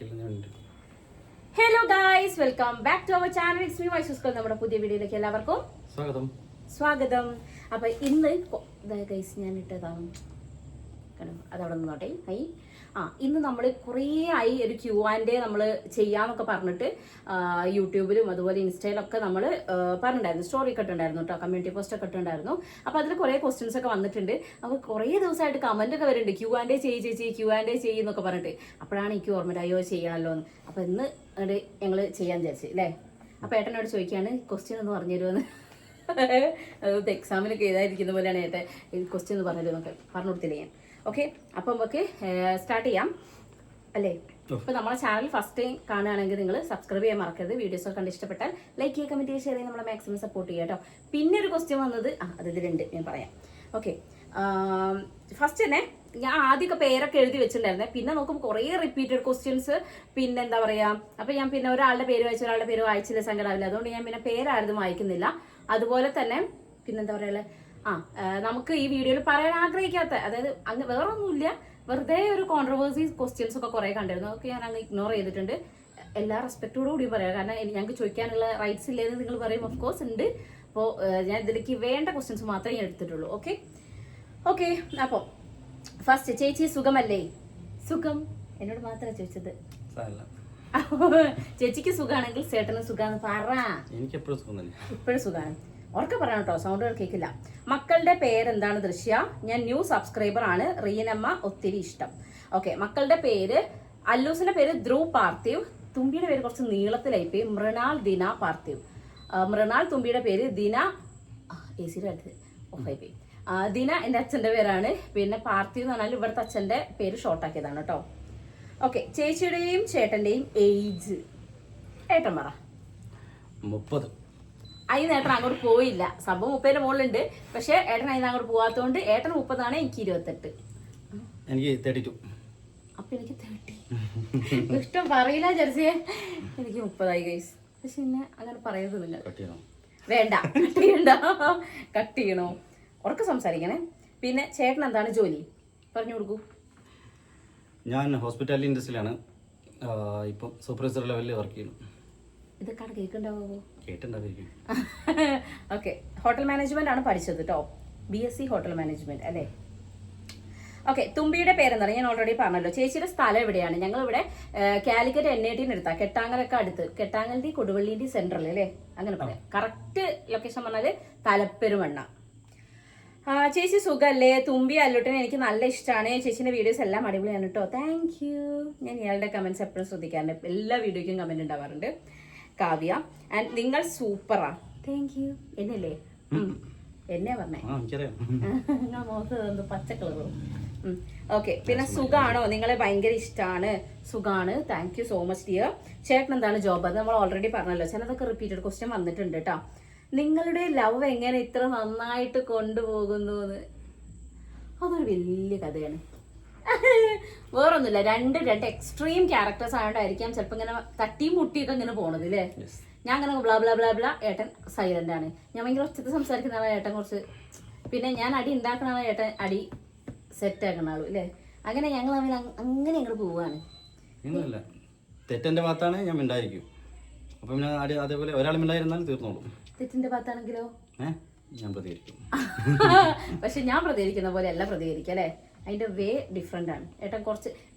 Hello guys, welcome back to our channel. It's me വൈസുസ്കൽ. നമ്മുടെ പുതിയ വീഡിയോയിലേക്ക് എല്ലാവർക്കും സ്വാഗതം. അപ്പൊ ഇന്ന് ഗൈസ് ഞാൻ ഇട്ടതാണ്, അതവിടെ നിന്നോട്ടെ. ഇന്ന് നമ്മൾ കുറേ ആയി ഒരു Q&A നമ്മൾ ചെയ്യാന്നൊക്കെ പറഞ്ഞിട്ട് യൂട്യൂബിലും അതുപോലെ ഇൻസ്റ്റയിലൊക്കെ നമ്മൾ പറഞ്ഞിട്ടുണ്ടായിരുന്നു, സ്റ്റോറി ഒക്കെ ഇട്ടുണ്ടായിരുന്നു കേട്ടോ, കമ്മ്യൂണിറ്റി പോസ്റ്റ് ഒക്കെ ഇട്ടുണ്ടായിരുന്നു. അപ്പോൾ അതിൽ കുറേ ക്വസ്റ്റ്യൻസ് ഒക്കെ വന്നിട്ടുണ്ട്. അപ്പോൾ കുറേ ദിവസമായിട്ട് കമന്റ് ഒക്കെ വരുന്നുണ്ട്, Q&A ചെയ്യുന്നൊക്കെ പറഞ്ഞിട്ട്. അപ്പോഴാണ് എനിക്ക് ഓർമ്മ അയ്യോ ചെയ്യണമല്ലോ എന്ന്. അപ്പോൾ ഇന്ന് ഞങ്ങൾ ചെയ്യാൻ വിചാരിച്ചു അല്ലേ. അപ്പോൾ ഏട്ടനോട് ചോദിക്കുകയാണ് ക്വസ്റ്റ്യൻ ഒന്ന് പറഞ്ഞു തരുമെന്ന്. അത് എക്സാമിനൊക്കെ എഴുതാതിരിക്കുന്ന പോലെയാണ് ഏട്ടൻ ക്വസ്റ്റ്യൻ ഒന്ന് പറഞ്ഞു തരുമെന്നൊക്കെ പറഞ്ഞു കൊടുത്തില്ലേ ഞാൻ. ഓക്കെ, അപ്പം നമുക്ക് സ്റ്റാർട്ട് ചെയ്യാം അല്ലേ. ഇപ്പൊ നമ്മളെ ചാനൽ ഫസ്റ്റ് ടൈം കാണുകയാണെങ്കിൽ നിങ്ങൾ സബ്സ്ക്രൈബ് ചെയ്യാൻ മറക്കരുത്. വീഡിയോസ് ഒക്കെ കണ്ട് ഇഷ്ടപ്പെട്ടാൽ ലൈക്ക് ചെയ്യുക, കമന്റ് ചെയ്യുക, ഷെയർ ചെയ്യുക, നമ്മളെ മാക്സിമം സപ്പോർട്ട് ചെയ്യുക കേട്ടോ. പിന്നെ ഒരു ക്വസ്റ്റ്യൻ വന്നത് അത് ഇതിലുണ്ട്, ഞാൻ പറയാം. ഓക്കെ, ഫസ്റ്റ് തന്നെ ഞാൻ ആദ്യമൊക്കെ പേരൊക്കെ എഴുതി വെച്ചിട്ടുണ്ടായിരുന്നേ. പിന്നെ നോക്കുമ്പോൾ കുറേ റിപ്പീറ്റഡ് ക്വസ്റ്റ്യൻസ്. പിന്നെ എന്താ പറയാ, അപ്പൊ ഞാൻ പിന്നെ ഒരാളുടെ പേര് വായിച്ച ഒരാളുടെ പേര് വായിച്ചില്ല, സങ്കടമാവില്ല. അതുകൊണ്ട് ഞാൻ പിന്നെ പേരാരും വായിക്കുന്നില്ല. അതുപോലെ തന്നെ പിന്നെന്താ പറയാ, നമുക്ക് ഈ വീഡിയോയിൽ പറയാൻ ആഗ്രഹിക്കാത്ത, അതായത് അങ്ങ് വേറൊന്നുമില്ല, വെറുതെ ഒരു കോൺട്രവേഴ്സി ക്വസ്റ്റ്യൻസ് ഒക്കെ കുറെ കണ്ടിരുന്നു. അതൊക്കെ ഞാൻ അങ്ങ് ഇഗ്നോർ ചെയ്തിട്ടുണ്ട്. എല്ലാ റെസ്പെക്റ്റോടുകൂടിയും പറയാം, കാരണം ഞങ്ങൾക്ക് ചോദിക്കാനുള്ള റൈറ്റ്സ് ഇല്ലെന്ന് നിങ്ങൾ പറയും. ഓഫ് കോഴ്സ് ഉണ്ട്. അപ്പോൾ ഞാൻ ഇതിലേക്ക് വേണ്ട ക്വസ്റ്റ്യൻസ് മാത്രമേ ഞാൻ എടുത്തിട്ടുള്ളൂ. ഓക്കെ. അപ്പോൾ ഫസ്റ്റ്, ചേച്ചി സുഖമല്ലേ? സുഖം. എന്നോട് മാത്രമേ ചോദിച്ചത്. ചേച്ചിക്ക് സുഖാണെങ്കിൽ ചേട്ടന് സുഖാന്ന് പറ. എനിക്ക് ഇപ്പോഴും സുഖാണ്. ഉറക്കെ പറയണം കേട്ടോ, സൗണ്ടുകൾ കേൾക്കില്ല. മക്കളുടെ പേരെന്താണ്? ദൃശ്യ. ഞാൻ ന്യൂ സബ്സ്ക്രൈബർ ആണ്. റീനമ്മ ഒത്തിരി ഇഷ്ടം. ഓക്കെ, മക്കളുടെ പേര് അല്ലൂസിന്റെ പേര് ധ്രുവ് പാർത്ഥിവ്. തുമ്പിയുടെ പേര് കുറച്ച് നീളത്തിലായി പോയി, മൃണാൾ ദിന പാർത്ഥിവ്. മൃണാൾ തുമ്പിയുടെ പേര് ദിന, എസിയുടെ അടുത്ത് ഓഫായി പോയി. ദിന എൻ്റെ അച്ഛൻ്റെ പേരാണ്. പിന്നെ പാർത്ഥിവ് എന്ന് പറഞ്ഞാൽ ഇവിടുത്തെ അച്ഛൻ്റെ പേര് ഷോർട്ടാക്കിയതാണ് കേട്ടോ. ഓക്കെ, ചേച്ചിയുടെയും ചേട്ടന്റെയും ഏജ് ഏട്ടൻ പറ. 30. അതിന് ഏട്ടൻ അങ്ങോട്ട് പോയില്ല. സംഭവം 30ന്റെ മുകളിലുണ്ട്. പക്ഷെ ഏട്ടൻ അതിന് അങ്ങോട്ട് പോവാത്തോണ്ട് ഏട്ടൻ 30 എനിക്ക് 28. എനിക്ക് 32. അപ്പൊ എനിക്ക് 30. ഇഷ്ടം പറയില്ല ജെർസിയെ. എനിക്ക് 30 ഗൈസ്. പക്ഷെ എന്നെ അങ്ങനെ പറയരുത് നിങ്ങൾ. വേണ്ട, കട്ട് ചെയ്യണോ? ഉറക്കെ സംസാരിക്കണേ. പിന്നെ ചേട്ടൻ എന്താണ് ജോലി? പറഞ്ഞു കൊടുക്കൂ. ഞാൻ ഹോസ്പിറ്റാലിറ്റി ഇൻഡസ്ട്രിയിലാണ് ഇപ്പം സൂപ്പർവൈസർ ലെവലിൽ വർക്ക് ചെയ്യുന്നു. ഇതൊക്കെ കേൾക്കുന്നുണ്ടാവോ? കേട്ടുണ്ടായിരിക്കും. ഓക്കെ, ഹോട്ടൽ മാനേജ്മെന്റ് ആണ് പഠിച്ചത് കേട്ടോ. BSc ഹോട്ടൽ മാനേജ്മെന്റ് അല്ലേ. ഓക്കെ, തുമ്പിയുടെ പേരെന്താണ്? ഞാൻ ഓൾറെഡി പറഞ്ഞല്ലോ. ചേച്ചിയുടെ സ്ഥലം എവിടെയാണ്? ഞങ്ങളിവിടെ കാലിക്കറ്റ് NIT എടുത്താ, കെട്ടാങ്ങലൊക്കെ അടുത്ത്, കെട്ടാങ്ങലിന്റെ കൊടുവള്ളിന്റെ സെൻട്രൽ അല്ലേ, അങ്ങനെ പറയാം. കറക്റ്റ് ലൊക്കേഷൻ പറഞ്ഞാല് തലപ്പെരുമണ്ണ. ചേച്ചി സുഖല്ലേ? തുമ്പി അല്ലുട്ടനെ എനിക്ക് നല്ല ഇഷ്ടമാണ്. ചേച്ചിന്റെ വീഡിയോസ് എല്ലാം അടിപൊളിയാണ് കേട്ടോ. Thank U. ഞാൻ ഇയാളുടെ കമന്റ്സ് എപ്പോഴും ശ്രദ്ധിക്കാറുണ്ട്. എല്ലാ വീഡിയോയ്ക്കും കമന്റ് ഉണ്ടാവാറുണ്ട്. കാവ്യ, ആൻഡ് നിങ്ങൾ സൂപ്പറാ. Thank you. എന്നല്ലേ എന്നെ പറഞ്ഞേ, നിങ്ങൾ മുഖത്ത് പച്ചക്കളറും. ഓക്കെ, പിന്നെ സുഖാണോ? നിങ്ങളെ ഭയങ്കര ഇഷ്ടമാണ്. സുഖാണ്. Thank you so much dear. ചേട്ടൻ എന്താണ് ജോബ്? അത് നമ്മൾ ഓൾറെഡി പറഞ്ഞല്ലോ. ചിലതൊക്കെ റിപ്പീറ്റഡ് ക്വസ്റ്റ്യൻ വന്നിട്ടുണ്ട് കേട്ടോ. നിങ്ങളുടെ ലവ് എങ്ങനെ ഇത്ര നന്നായിട്ട് കൊണ്ടുപോകുന്നു എന്ന്, അതൊരു വലിയ കഥയാണ്. വേറൊന്നുമില്ല, രണ്ട് എക്സ്ട്രീം ക്യാരക്ടേഴ്സ് ആയതുകൊണ്ടായിരിക്കാം ചിലപ്പോൾ ഇങ്ങനെ തട്ടിയും മുട്ടിയൊക്കെ ഇങ്ങനെ പോണത് അല്ലേ. ഞാൻ അങ്ങനെ ബ്ലാ ബ്ലാ ബ്ലാ ബ്ലാ, ഏട്ടൻ സൈലന്റ് ആണ്. ഞാൻ ഭയങ്കര ഒച്ചത്തിൽ സംസാരിക്കുന്ന ആളാണ് ഏട്ടൻ കുറച്ച്. പിന്നെ ഞാൻ അടി ഉണ്ടാക്കുന്ന ആളാണ് ഏട്ടൻ അടി സെറ്റ് ആക്കുന്ന ആളും അല്ലേ. അങ്ങനെ ഞങ്ങൾ തമ്മിൽ അങ്ങനെ ഞങ്ങൾ പോവാണ്. തെറ്റെന്റെ ഭാഗത്താണ്, ഞാൻ മിണ്ടായിരിക്കും. അപ്പൊ പിന്നെ അതേപോലെ ഒരാൾ മിണ്ടായിരുന്നാൽ തീർന്നോളും. തെറ്റിന്റെ ഭാഗത്താണെങ്കിലോ ഞാൻ പ്രതികരിക്കും. പക്ഷെ ഞാൻ പ്രതികരിക്കുന്ന പോലെ അല്ല പ്രതികരിക്കുക അല്ലേ. അതിന്റെ വേ ഡിഫറെന്റ് ആണ്. ഏട്ടൻ കുറച്ച്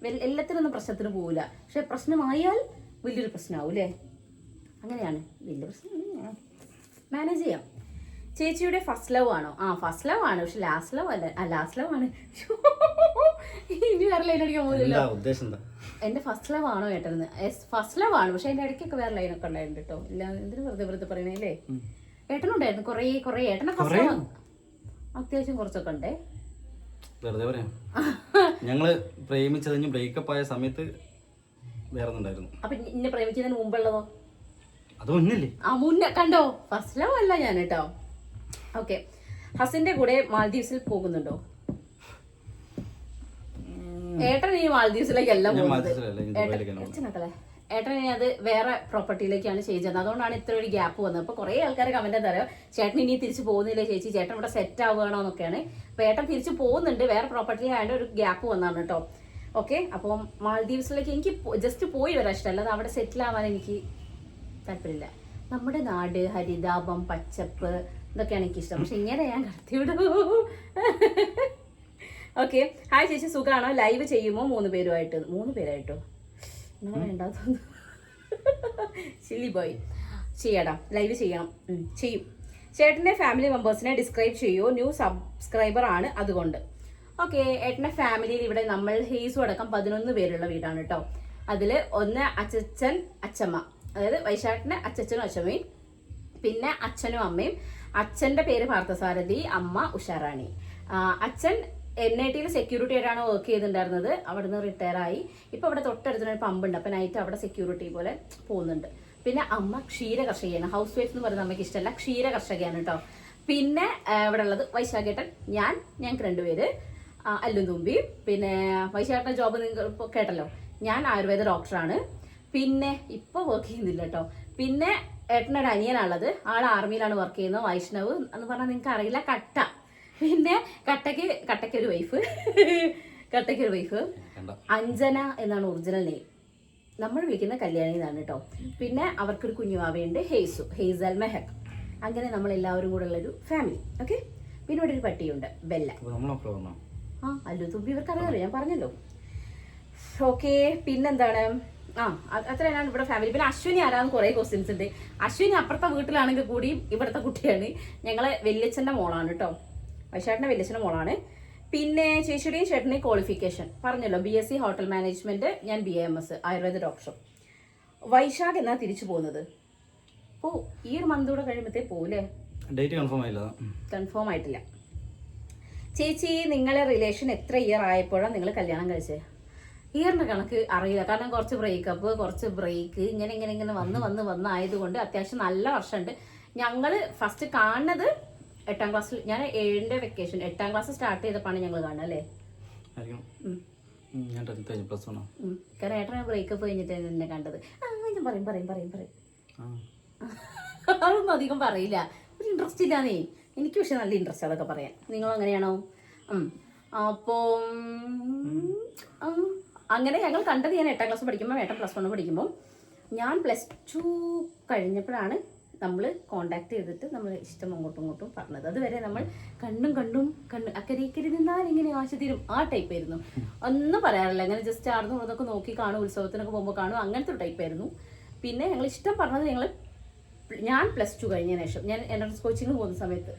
എല്ലാത്തിനൊന്നും പ്രശ്നത്തിന് പോവില്ല. പക്ഷെ പ്രശ്നമായാൽ വലിയൊരു പ്രശ്നമാവും അല്ലേ. അങ്ങനെയാണ്, വലിയ പ്രശ്നം മാനേജ് ചെയ്യാം. ചേച്ചിയുടെ ഫസ്റ്റ് ലവ് ആണോ? ഫസ്റ്റ് ലവ് ആണ്, പക്ഷെ ലാസ്റ്റ് ലവ് അല്ല. ലാസ്റ്റ് ലവ് ആണ്. ഇനി വേറെ ലൈൻ അടിക്കാൻ പോകില്ലല്ലോ. എന്റെ ഫസ്റ്റ് ലവ് ആണോ ഏട്ടന്? ഫസ്റ്റ് ലവ് ആണ്, പക്ഷെ അതിന്റെ ഇടയ്ക്കൊക്കെ വേറെ ലൈനൊക്കെ ഉണ്ടായിരുന്നു കേട്ടോ. ഇല്ല, എന്തിനു വെറുതെ പറയണേ അല്ലേ. ഏട്ടനുണ്ടായിരുന്നു കുറേ. ഏട്ടനെ ഫസ്റ്റ് ലവ് അത്യാവശ്യം കുറച്ചൊക്കെ ഉണ്ടേ. വെറുതെ പറയാം. ഞങ്ങള് പ്രേമിച്ചത് ബ്രേക്കപ്പ് ആയ സമയത്ത് വേറെ ഉണ്ടായിരുന്നു. അപ്പൊ ഇന്നെ പ്രേമിക്കുന്നതിന് മുമ്പുള്ളതോ? അത് മുന്നല്ലേ? മുന്നേ കണ്ടോ. ഫസ്റ്റ് ലവ് അല്ല ഞാൻ കേട്ടോ. ഓക്കെ, ഹസിന്റെ കൂടെ മാൽദീവ്സിൽ പോകുന്നുണ്ടോ? ഏട്ടൻ ഈ മാൽദീവ്സിലേക്ക് എല്ലാം പോകുന്നത്. ഏട്ടൻ ഇനി അത് വേറെ പ്രോപ്പർട്ടിയിലേക്കാണ് ചെയ്തത്. അതുകൊണ്ടാണ് ഇത്ര ഒരു ഗ്യാപ്പ് വന്നത്. അപ്പൊ കുറെ ആൾക്കാർ കമന്റ് എന്താ പറയുക, ചേട്ടൻ ഇനി തിരിച്ചു പോകുന്നില്ലേ ചേച്ചി, ചേട്ടൻ ഇവിടെ സെറ്റ് ആവുകയാണോ എന്നൊക്കെയാണ്. അപ്പൊ ഏട്ടൻ തിരിച്ചു പോകുന്നുണ്ട്, വേറെ പ്രോപ്പർട്ടിയിലായതുകൊണ്ട് ഒരു ഗ്യാപ്പ് വന്നാണ് കേട്ടോ. ഓക്കെ. അപ്പം മാൽദീവ്സിലേക്ക് എനിക്ക് ജസ്റ്റ് പോയി വരാൻ ഇഷ്ടമല്ല, അത് അവിടെ സെറ്റിൽ ആവാൻ എനിക്ക് താല്പര്യമില്ല. നമ്മുടെ നാട്, ഹരിതാപം, പച്ചപ്പ്, ഇതൊക്കെയാണ് എനിക്കിഷ്ടം. പക്ഷെ ഇങ്ങനെ ഞാൻ കടത്തിവിടൂ. ഓക്കെ. ഹായ് ചേച്ചി, സുഖമാണോ? ലൈവ് ചെയ്യുമോ 3 പേരുമായിട്ട്? 3 പേരായിട്ടോ? നിങ്ങൾ വേണ്ടാത്തോന്നു. ചില്ലി ബോയ്, ചെയ്യടാ, ലൈവ് ചെയ്യണം. ചെയ്യും. ചേട്ടൻ്റെ ഫാമിലി മെമ്പേഴ്സിനെ ഡിസ്ക്രൈബ് ചെയ്യുമോ? ന്യൂ സബ്സ്ക്രൈബർ ആണ് അതുകൊണ്ട്. ഓക്കെ. ഏട്ടൻ്റെ ഫാമിലിയിൽ ഇവിടെ നമ്മൾ ഹേസും അടക്കം 11 പേരുള്ള വീടാണ് കേട്ടോ. അതിൽ 1 അച്ചച്ചൻ അച്ചമ്മ, അതായത് വൈശാഖിന്റെ അച്ചച്ചനും അച്ചമ്മയും, പിന്നെ അച്ഛനും അമ്മയും. അച്ഛന്റെ പേര് പാർത്ഥസാരഥി, അമ്മ ഉഷാറാണി. അച്ഛൻ NIT സെക്യൂരിറ്റി ആയിട്ടാണ് വർക്ക് ചെയ്തിട്ടുണ്ടായിരുന്നത്. അവിടുന്ന് റിട്ടയർ ആയി. ഇപ്പൊ അവിടെ തൊട്ടടുത്തൊരു പമ്പുണ്ട്, അപ്പൊ നൈറ്റ് അവിടെ സെക്യൂരിറ്റി പോലെ പോകുന്നുണ്ട്. പിന്നെ അമ്മ ക്ഷീര കർഷകയാണ്. ഹൗസ് വൈഫ് എന്ന് പറയുന്നത് അമ്മയ്ക്ക് ഇഷ്ടമല്ല, ക്ഷീര കർഷകയാണ് കേട്ടോ. പിന്നെ ഇവിടെ ഉള്ളത് വൈശാഖേട്ടൻ, ഞങ്ങൾക്ക് 2 പേര്, അല്ലും തുമ്പി. പിന്നെ വൈശാഖേട്ടൻ ജോബ് നിങ്ങൾ ഇപ്പോൾ കേട്ടല്ലോ. ഞാൻ ആയുർവേദ ഡോക്ടറാണ്. പിന്നെ ഇപ്പൊ വർക്ക് ചെയ്യുന്നില്ല കേട്ടോ. പിന്നെ ഏട്ടനൊരു അനിയനാണുള്ളത്, ആൾ ആർമിയിലാണ് വർക്ക് ചെയ്യുന്നത്, വൈഷ്ണവ് എന്ന് പറഞ്ഞാൽ നിങ്ങൾക്ക് അറിയില്ല, കട്ട. പിന്നെ കട്ടയ്ക്കൊരു വൈഫ്, കട്ടയ്ക്കൊരു വൈഫ് അഞ്ജന എന്നാണ് ഒറിജിനൽ നെയിം. നമ്മൾ വിളിക്കുന്ന കല്യാണി എന്നാണ് കേട്ടോ. പിന്നെ അവർക്കൊരു കുഞ്ഞുവാവയുണ്ട്, ഹെയ്സൽ മെഹക്. അങ്ങനെ നമ്മൾ എല്ലാവരും കൂടെ ഉള്ളൊരു ഫാമിലി. ഓക്കെ. പിന്നെ ഇവിടെ ഒരു പട്ടിയുണ്ട്, ബെല്ല. അല്ലു തുമ്പി ഇവർക്ക് അറിയാമല്ലോ, ഞാൻ പറഞ്ഞല്ലോ. ഓക്കെ. പിന്നെന്താണ്, അത്രയാണ് ഇവിടെ ഫാമിലി. പിന്നെ അശ്വിനി ആരാന്ന് കുറെ ക്വസ്റ്റ്യൻസ് ഉണ്ട്. അശ്വിനി അപ്പുറത്തെ വീട്ടിലാണെങ്കിൽ കൂടി ഇവിടുത്തെ കുട്ടിയാണ്. ഞങ്ങളെ വല്യച്ഛന്റെ മോളാണ് കേട്ടോ, വൈശാഖിന്റെ വല്യച്ഛന്റെ മോളാണ്. പിന്നെ ചേച്ചിയുടെയും ചേട്ടൻ്റെയും ക്വാളിഫിക്കേഷൻ പറഞ്ഞല്ലോ, BSc ഹോട്ടൽ മാനേജ്മെന്റ്, ഞാൻ BAMS ആയുർവേദ ഡോക്ടർ. വൈശാഖ് എന്നാ തിരിച്ചു പോകുന്നത്? ഈ ഒരു മന്ത് കൂടെ കഴിയുമ്പത്തേ പോകൂലേ? കൺഫേം ആയിട്ടില്ല. ചേച്ചി, നിങ്ങളെ റിലേഷൻ എത്ര ഇയർ ആയപ്പോഴാണ് നിങ്ങൾ കല്യാണം കഴിച്ചത്? ഇയറിന്റെ കണക്ക് അറിയില്ല, കാരണം കുറച്ച് ബ്രേക്കപ്പ്, കുറച്ച് ബ്രേക്ക്, ഇങ്ങനെ വന്നായതുകൊണ്ട് അത്യാവശ്യം നല്ല വർഷമുണ്ട്. ഞങ്ങള് ഫസ്റ്റ് കാണുന്നത് 8ാം ക്ലാസ്സിൽ, ഞാൻ 7ന്റെ വെക്കേഷൻ 8ാം ക്ലാസ് സ്റ്റാർട്ട് ചെയ്തപ്പോഴാണ് ഞങ്ങൾ കാണുക അല്ലേ? കാരണം ഏട്ടൻ ബ്രേക്കപ്പ് കഴിഞ്ഞിട്ട് എന്നെ കണ്ടത്. ഞാൻ പറയും അതൊന്നും അധികം പറയില്ല, ഒരു ഇൻട്രസ്റ്റ് ഇല്ലാന്നേ എനിക്ക്. പക്ഷെ നല്ല ഇൻട്രസ്റ്റ് അതൊക്കെ പറയാൻ. നിങ്ങൾ അങ്ങനെയാണോ? അപ്പോൾ അങ്ങനെ ഞങ്ങൾ കണ്ടത് ഞാൻ 8ാം ക്ലാസ് പഠിക്കുമ്പോൾ, ഏട്ടൻ +1 പഠിക്കുമ്പോൾ. ഞാൻ +2 കഴിഞ്ഞപ്പോഴാണ് നമ്മൾ കോണ്ടാക്ട് ചെയ്തിട്ട് നമ്മൾ ഇഷ്ടം അങ്ങോട്ടും ഇങ്ങോട്ടും പറഞ്ഞത്. അതുവരെ നമ്മൾ കണ്ണും അക്കരയ്ക്കരി നിന്നാൽ ഇങ്ങനെ ആശ തീരും, ആ ടൈപ്പ് ആയിരുന്നു. ഒന്നും പറയാറില്ല, അങ്ങനെ ജസ്റ്റ് ആർന്നും ഇതൊക്കെ നോക്കി കാണും, ഉത്സവത്തിനൊക്കെ പോകുമ്പോൾ കാണും, അങ്ങനത്തെ ഒരു ടൈപ്പ് ആയിരുന്നു. പിന്നെ ഞങ്ങൾ ഇഷ്ടം പറഞ്ഞത് ഞാൻ +2 കഴിഞ്ഞതിന് ശേഷം, ഞാൻ എൻട്രൻസ് കോച്ചിങ്ങിന് പോകുന്ന സമയത്ത്.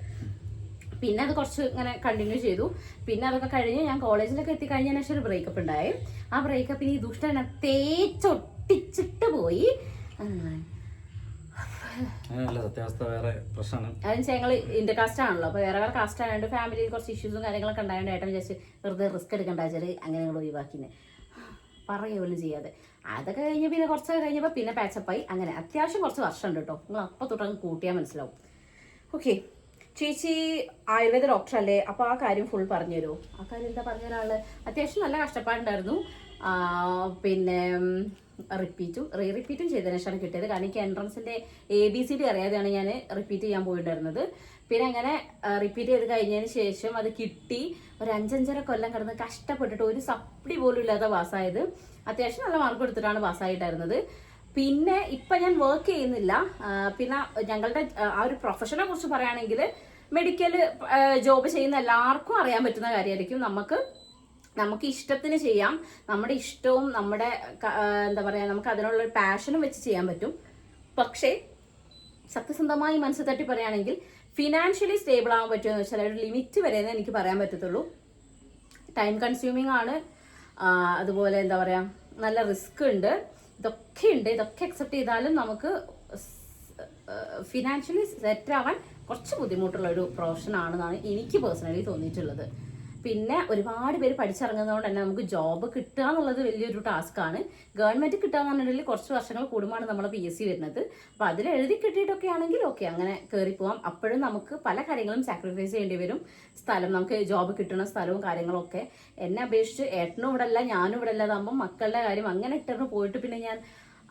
പിന്നെ അത് കുറച്ച് ഇങ്ങനെ കണ്ടിന്യൂ ചെയ്തു. പിന്നെ അതൊക്കെ കഴിഞ്ഞ് ഞാൻ കോളേജിലൊക്കെ എത്തിക്കഴിഞ്ഞതിന് ശേഷം ഒരു ബ്രേക്കപ്പ് ഉണ്ടായി. ആ ബ്രേക്കപ്പിന് ഈ ദുഷ്ടനെ തേച്ചൊട്ടിച്ചിട്ട് പോയി. അതെന്ന് ഞങ്ങൾ ഇന്റർ കാസ്റ്റ് ആണല്ലോ, അപ്പൊ വേറെ കാസ്റ്റ് ആയതുകൊണ്ട് ഫാമിലിയിൽ കുറച്ച് ഇഷ്യൂസും കാര്യങ്ങളൊക്കെ ഉണ്ടായതുകൊണ്ട് ഏട്ടൻ വിചാരിച്ച് വെറുതെ റിസ്ക് എടുക്കണ്ട വെച്ചാൽ അങ്ങനെ ഞങ്ങൾ ഒഴിവാക്കിനെ പറയുകയും ചെയ്യാതെ. അതൊക്കെ കഴിഞ്ഞ് പിന്നെ കുറച്ചൊക്കെ കഴിഞ്ഞപ്പോൾ പിന്നെ പാച്ചപ്പായി. അങ്ങനെ അത്യാവശ്യം കുറച്ച് വർഷമുണ്ട് കേട്ടോ. നിങ്ങൾ അപ്പം തൊട്ടങ്ങ് കൂട്ടിയാൽ മനസ്സിലാവും. ഓക്കെ. ചേച്ചി ആയുർവേദ ഡോക്ടർ അല്ലേ, അപ്പോൾ ആ കാര്യം ഫുൾ പറഞ്ഞു തരുമോ? ആ കാര്യം എന്താ പറഞ്ഞു തരാനുള്ളത്? അത്യാവശ്യം നല്ല കഷ്ടപ്പാടുണ്ടായിരുന്നു. പിന്നെ റിപ്പീറ്റും ചെയ്തതിനു ശേഷമാണ് കിട്ടിയത്. കാരണം എനിക്ക് എൻട്രൻസിന്റെ ABCD അറിയാതെയാണ് ഞാൻ റിപ്പീറ്റ് ചെയ്യാൻ പോയിട്ടുണ്ടായിരുന്നത്. പിന്നെ അങ്ങനെ റിപ്പീറ്റ് ചെയ്ത് കഴിഞ്ഞതിന് ശേഷം അത് കിട്ടി. ഒരു 5-5.5 കൊല്ലം കിടന്ന് കഷ്ടപ്പെട്ടിട്ട് ഒരു സപ്ലി പോലും ഇല്ലാതെ പാസ്സായത്. അത്യാവശ്യം നല്ല മാർക്ക് എടുത്തിട്ടാണ് പാസ്സായിട്ടായിരുന്നത്. പിന്നെ ഇപ്പൊ ഞാൻ വർക്ക് ചെയ്യുന്നില്ല. പിന്നെ ഞങ്ങളുടെ ആ ഒരു പ്രൊഫഷനെ കുറിച്ച് പറയുകയാണെങ്കിൽ മെഡിക്കൽ ജോബ് ചെയ്യുന്ന എല്ലാവർക്കും അറിയാൻ പറ്റുന്ന കാര്യമായിരിക്കും. നമുക്ക് ഇഷ്ടത്തിന് ചെയ്യാം. നമ്മുടെ ഇഷ്ടവും നമ്മുടെ എന്താ പറയാ, നമുക്ക് അതിനുള്ള പാഷനും വെച്ച് ചെയ്യാൻ പറ്റും. പക്ഷേ സത്യസന്ധമായി മനസ്സ് തട്ടി പറയുകയാണെങ്കിൽ ഫിനാൻഷ്യലി സ്റ്റേബിൾ ആവാൻ പറ്റുമെന്ന് വെച്ചാൽ ഒരു ലിമിറ്റ് വരെയെന്ന് എനിക്ക് പറയാൻ പറ്റത്തുള്ളൂ. ടൈം കൺസ്യൂമിങ് ആണ്. അതുപോലെ എന്താ പറയാ, നല്ല റിസ്ക് ഉണ്ട്. ഇതൊക്കെ അക്സെപ്റ്റ് ചെയ്താലും നമുക്ക് ഫിനാൻഷ്യലി സെറ്റ് ആവാൻ കുറച്ച് ബുദ്ധിമുട്ടുള്ള ഒരു പ്രൊഫഷൻ ആണെന്നാണ് എനിക്ക് പേഴ്സണലി തോന്നിയിട്ടുള്ളത്. പിന്നെ ഒരുപാട് പേര് പഠിച്ചിറങ്ങുന്നതുകൊണ്ട് തന്നെ നമുക്ക് ജോബ് കിട്ടുക എന്നുള്ളത് വലിയൊരു ടാസ്ക് ആണ്. ഗവൺമെന്റ് കിട്ടുക എന്ന് പറഞ്ഞിട്ടുണ്ടെങ്കിൽ കുറച്ച് വർഷങ്ങൾ കൂടുമ്പോഴാണ് നമ്മളെ PSC വരുന്നത്. അപ്പൊ അതിൽ എഴുതി കിട്ടിയിട്ടൊക്കെ ആണെങ്കിൽ ഓക്കെ, അങ്ങനെ കയറി പോവാം. അപ്പോഴും നമുക്ക് പല കാര്യങ്ങളും സാക്രിഫൈസ് ചെയ്യേണ്ടി വരും. സ്ഥലം, നമുക്ക് ജോബ് കിട്ടുന്ന സ്ഥലവും കാര്യങ്ങളൊക്കെ. എന്നെ അപേക്ഷിച്ച് ഏട്ടനും ഇവിടെ അല്ല, ഞാനും ഇവിടെ അല്ലാതാകുമ്പോൾ മക്കളുടെ കാര്യം അങ്ങനെ ഇട്ടിട്ട് പോയിട്ട് പിന്നെ ഞാൻ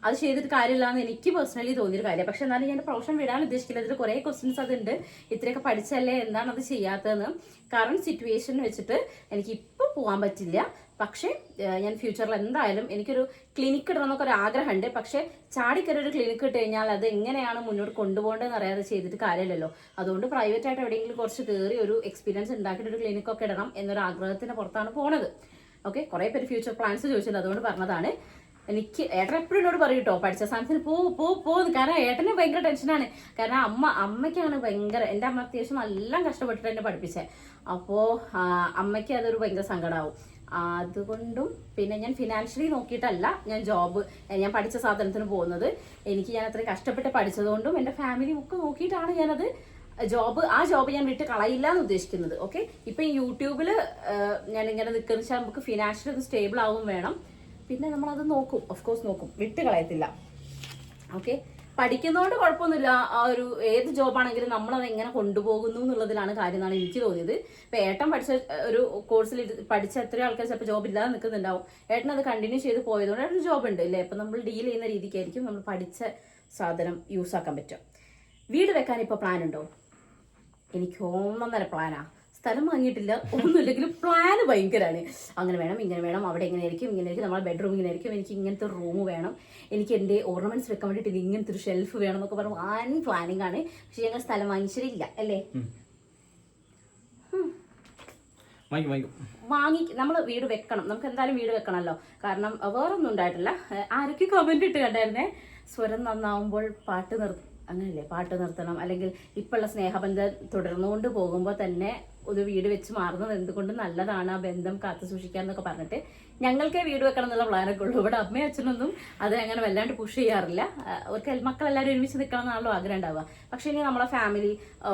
അത് ചെയ്തിട്ട് കാര്യമില്ല എന്ന് എനിക്ക് പേഴ്സണലി തോന്നിയൊരു കാര്യം. പക്ഷെ എന്നാലും ഞാൻ പ്രൊഫഷൻ വിടാൻ ഉദ്ദേശിക്കില്ല. അതിൽ കുറേ ക്വസ്റ്റ്യൻസ് അതുണ്ട്. ഇത്രയൊക്കെ പഠിച്ചല്ലേ എന്താണ് അത് ചെയ്യാത്തതെന്ന്. കറണ്ട് സിറ്റുവേഷൻ വെച്ചിട്ട് എനിക്ക് ഇപ്പോൾ പോകാൻ പറ്റില്ല. പക്ഷേ ഞാൻ ഫ്യൂച്ചറിൽ എന്തായാലും എനിക്കൊരു ക്ലിനിക്ക് ഇടണമെന്നൊക്കെ ഒരു ആഗ്രഹമുണ്ട്. പക്ഷേ ചാടിക്കറി ഒരു ക്ലിനിക്ക് ഇട്ട് കഴിഞ്ഞാൽ അത് എങ്ങനെയാണ് മുന്നോട്ട് കൊണ്ടുപോകേണ്ടതെന്ന് അറിയാതെ ചെയ്തിട്ട് കാര്യമില്ലല്ലോ. അതുകൊണ്ട് പ്രൈവറ്റ് ആയിട്ട് എവിടെയെങ്കിലും കുറച്ച് കയറി ഒരു എക്സ്പീരിയൻസ് ഉണ്ടാക്കിയിട്ട് ഒരു ക്ലിനിക്കൊക്കെ ഇടണം എന്നൊരു ആഗ്രഹത്തിന് പുറത്താണ് പോണത്. ഓക്കെ, കുറേ പേര് ഫ്യൂച്ചർ പ്ലാൻസ് ചോദിച്ചിട്ടുണ്ട്, അതുകൊണ്ട് പറഞ്ഞതാണ്. എനിക്ക് ഏട്ടൻ എപ്പോഴും എന്നോട് പറയും കേട്ടോ, പഠിച്ച സ്ഥാനത്തിന് പോകുന്നു. കാരണം ഏട്ടന് ഭയങ്കര ടെൻഷനാണ്. കാരണം അമ്മയ്ക്കാണ് ഭയങ്കര, എൻ്റെ അമ്മ അത്യാവശ്യം നല്ല കഷ്ടപ്പെട്ടിട്ട് എന്നെ പഠിപ്പിച്ചത്. അപ്പോൾ അമ്മയ്ക്ക് അതൊരു ഭയങ്കര സങ്കടമാവും. അതുകൊണ്ടും പിന്നെ ഞാൻ ഫിനാൻഷ്യലി നോക്കിയിട്ടല്ല ഞാൻ പഠിച്ച സാധനത്തിന് പോകുന്നത്. ഞാൻ അത്രയും കഷ്ടപ്പെട്ട് പഠിച്ചതുകൊണ്ടും എൻ്റെ ഫാമിലി ഒക്കെ നോക്കിയിട്ടാണ് ഞാനത് ആ ജോബ് ഞാൻ വിട്ട് കളയില്ല എന്ന് ഉദ്ദേശിക്കുന്നത്. ഓക്കെ, ഇപ്പം യൂട്യൂബിൽ ഞാൻ ഇങ്ങനെ നിൽക്കുന്ന വെച്ചാൽ നമുക്ക് ഫിനാൻഷ്യലി ഒന്ന് സ്റ്റേബിൾ ആവും വേണം. പിന്നെ നമ്മളത് നോക്കും, ഓഫ് കോഴ്സ് നോക്കും, വിട്ട് കളയത്തില്ല. ഓക്കെ, പഠിക്കുന്നതുകൊണ്ട് കുഴപ്പമൊന്നുമില്ല. ആ ഒരു ഏത് ജോബാണെങ്കിലും നമ്മളത് എങ്ങനെ കൊണ്ടുപോകുന്നു എന്നുള്ളതിലാണ് കാര്യം എന്നാണ് എനിക്ക് തോന്നിയത്. ഇപ്പം ഏട്ടൻ പഠിച്ച ഒരു കോഴ്സിൽ പഠിച്ച എത്രയോ ആൾക്കാർ ചിലപ്പോൾ ജോബ് ഇല്ലാതെ നിൽക്കുന്നുണ്ടാവും. ഏട്ടൻ അത് കണ്ടിന്യൂ ചെയ്ത് പോയതുകൊണ്ട് ഏട്ടൻ ജോബ് ഉണ്ട് അല്ലേ. അപ്പം നമ്മൾ ഡീൽ ചെയ്യുന്ന രീതിക്കായിരിക്കും നമ്മൾ പഠിച്ച സാധനം യൂസ് ആക്കാൻ പറ്റും. വീട് വെക്കാൻ ഇപ്പോൾ പ്ലാൻ ഉണ്ടോ? എനിക്ക് 1.5 പ്ലാനാ. സ്ഥലം വാങ്ങിയിട്ടില്ല, ഒന്നുമില്ലെങ്കിലും പ്ലാന് ഭയങ്കരമാണ്. അങ്ങനെ വേണം, ഇങ്ങനെ വേണം, അവിടെ ഇങ്ങനെ ആയിരിക്കും, നമ്മുടെ ബെഡ്റൂം ഇങ്ങനെ ആയിരിക്കും, എനിക്ക് ഇങ്ങനത്തെ ഒരു റൂം വേണം, എനിക്ക് എൻ്റെ ഓർണമെന്റ്സ് വെക്കാൻ വേണ്ടിയിട്ട് ഇങ്ങനത്തെ ഒരു ഷെൽഫ് വേണം എന്നൊക്കെ പറഞ്ഞ് പ്ലാനിങ് ആണ്. പക്ഷെ ഞങ്ങൾ സ്ഥലം വാങ്ങിച്ചിട്ടില്ല അല്ലേ. നമ്മൾ വീട് വെക്കണം, നമുക്ക് എന്തായാലും വീട് വെക്കണമല്ലോ. കാരണം വേറൊന്നും ഉണ്ടായിട്ടില്ല. ആരൊക്കെ കമന്റ് ഇട്ട് കണ്ടായിരുന്നേ, സ്വരം നന്നാവുമ്പോൾ അങ്ങനെയല്ലേ, പാട്ട് നിർത്തണം, അല്ലെങ്കിൽ ഇപ്പോഴുള്ള സ്നേഹബന്ധം തുടർന്നുകൊണ്ട് പോകുമ്പോൾ തന്നെ ഒരു വീട് വെച്ച് മാറുന്നത് എന്തുകൊണ്ട് നല്ലതാണ്, ആ ബന്ധം കാത്തു സൂക്ഷിക്കാൻ എന്നൊക്കെ പറഞ്ഞിട്ട് ഞങ്ങൾക്കേ വീട് വെക്കണം എന്നുള്ള പ്ലാനൊക്കെ ഉള്ളൂ. ഇവിടെ അമ്മയും അച്ഛനൊന്നും അത് അങ്ങനെ വല്ലാണ്ട് പുഷ് ചെയ്യാറില്ല. അവർക്ക് മക്കളെല്ലാവരും ഒരുമിച്ച് നിൽക്കണം എന്നാണല്ലോ ആഗ്രഹം ഉണ്ടാവുക. പക്ഷേ ഇനി നമ്മളെ ഫാമിലി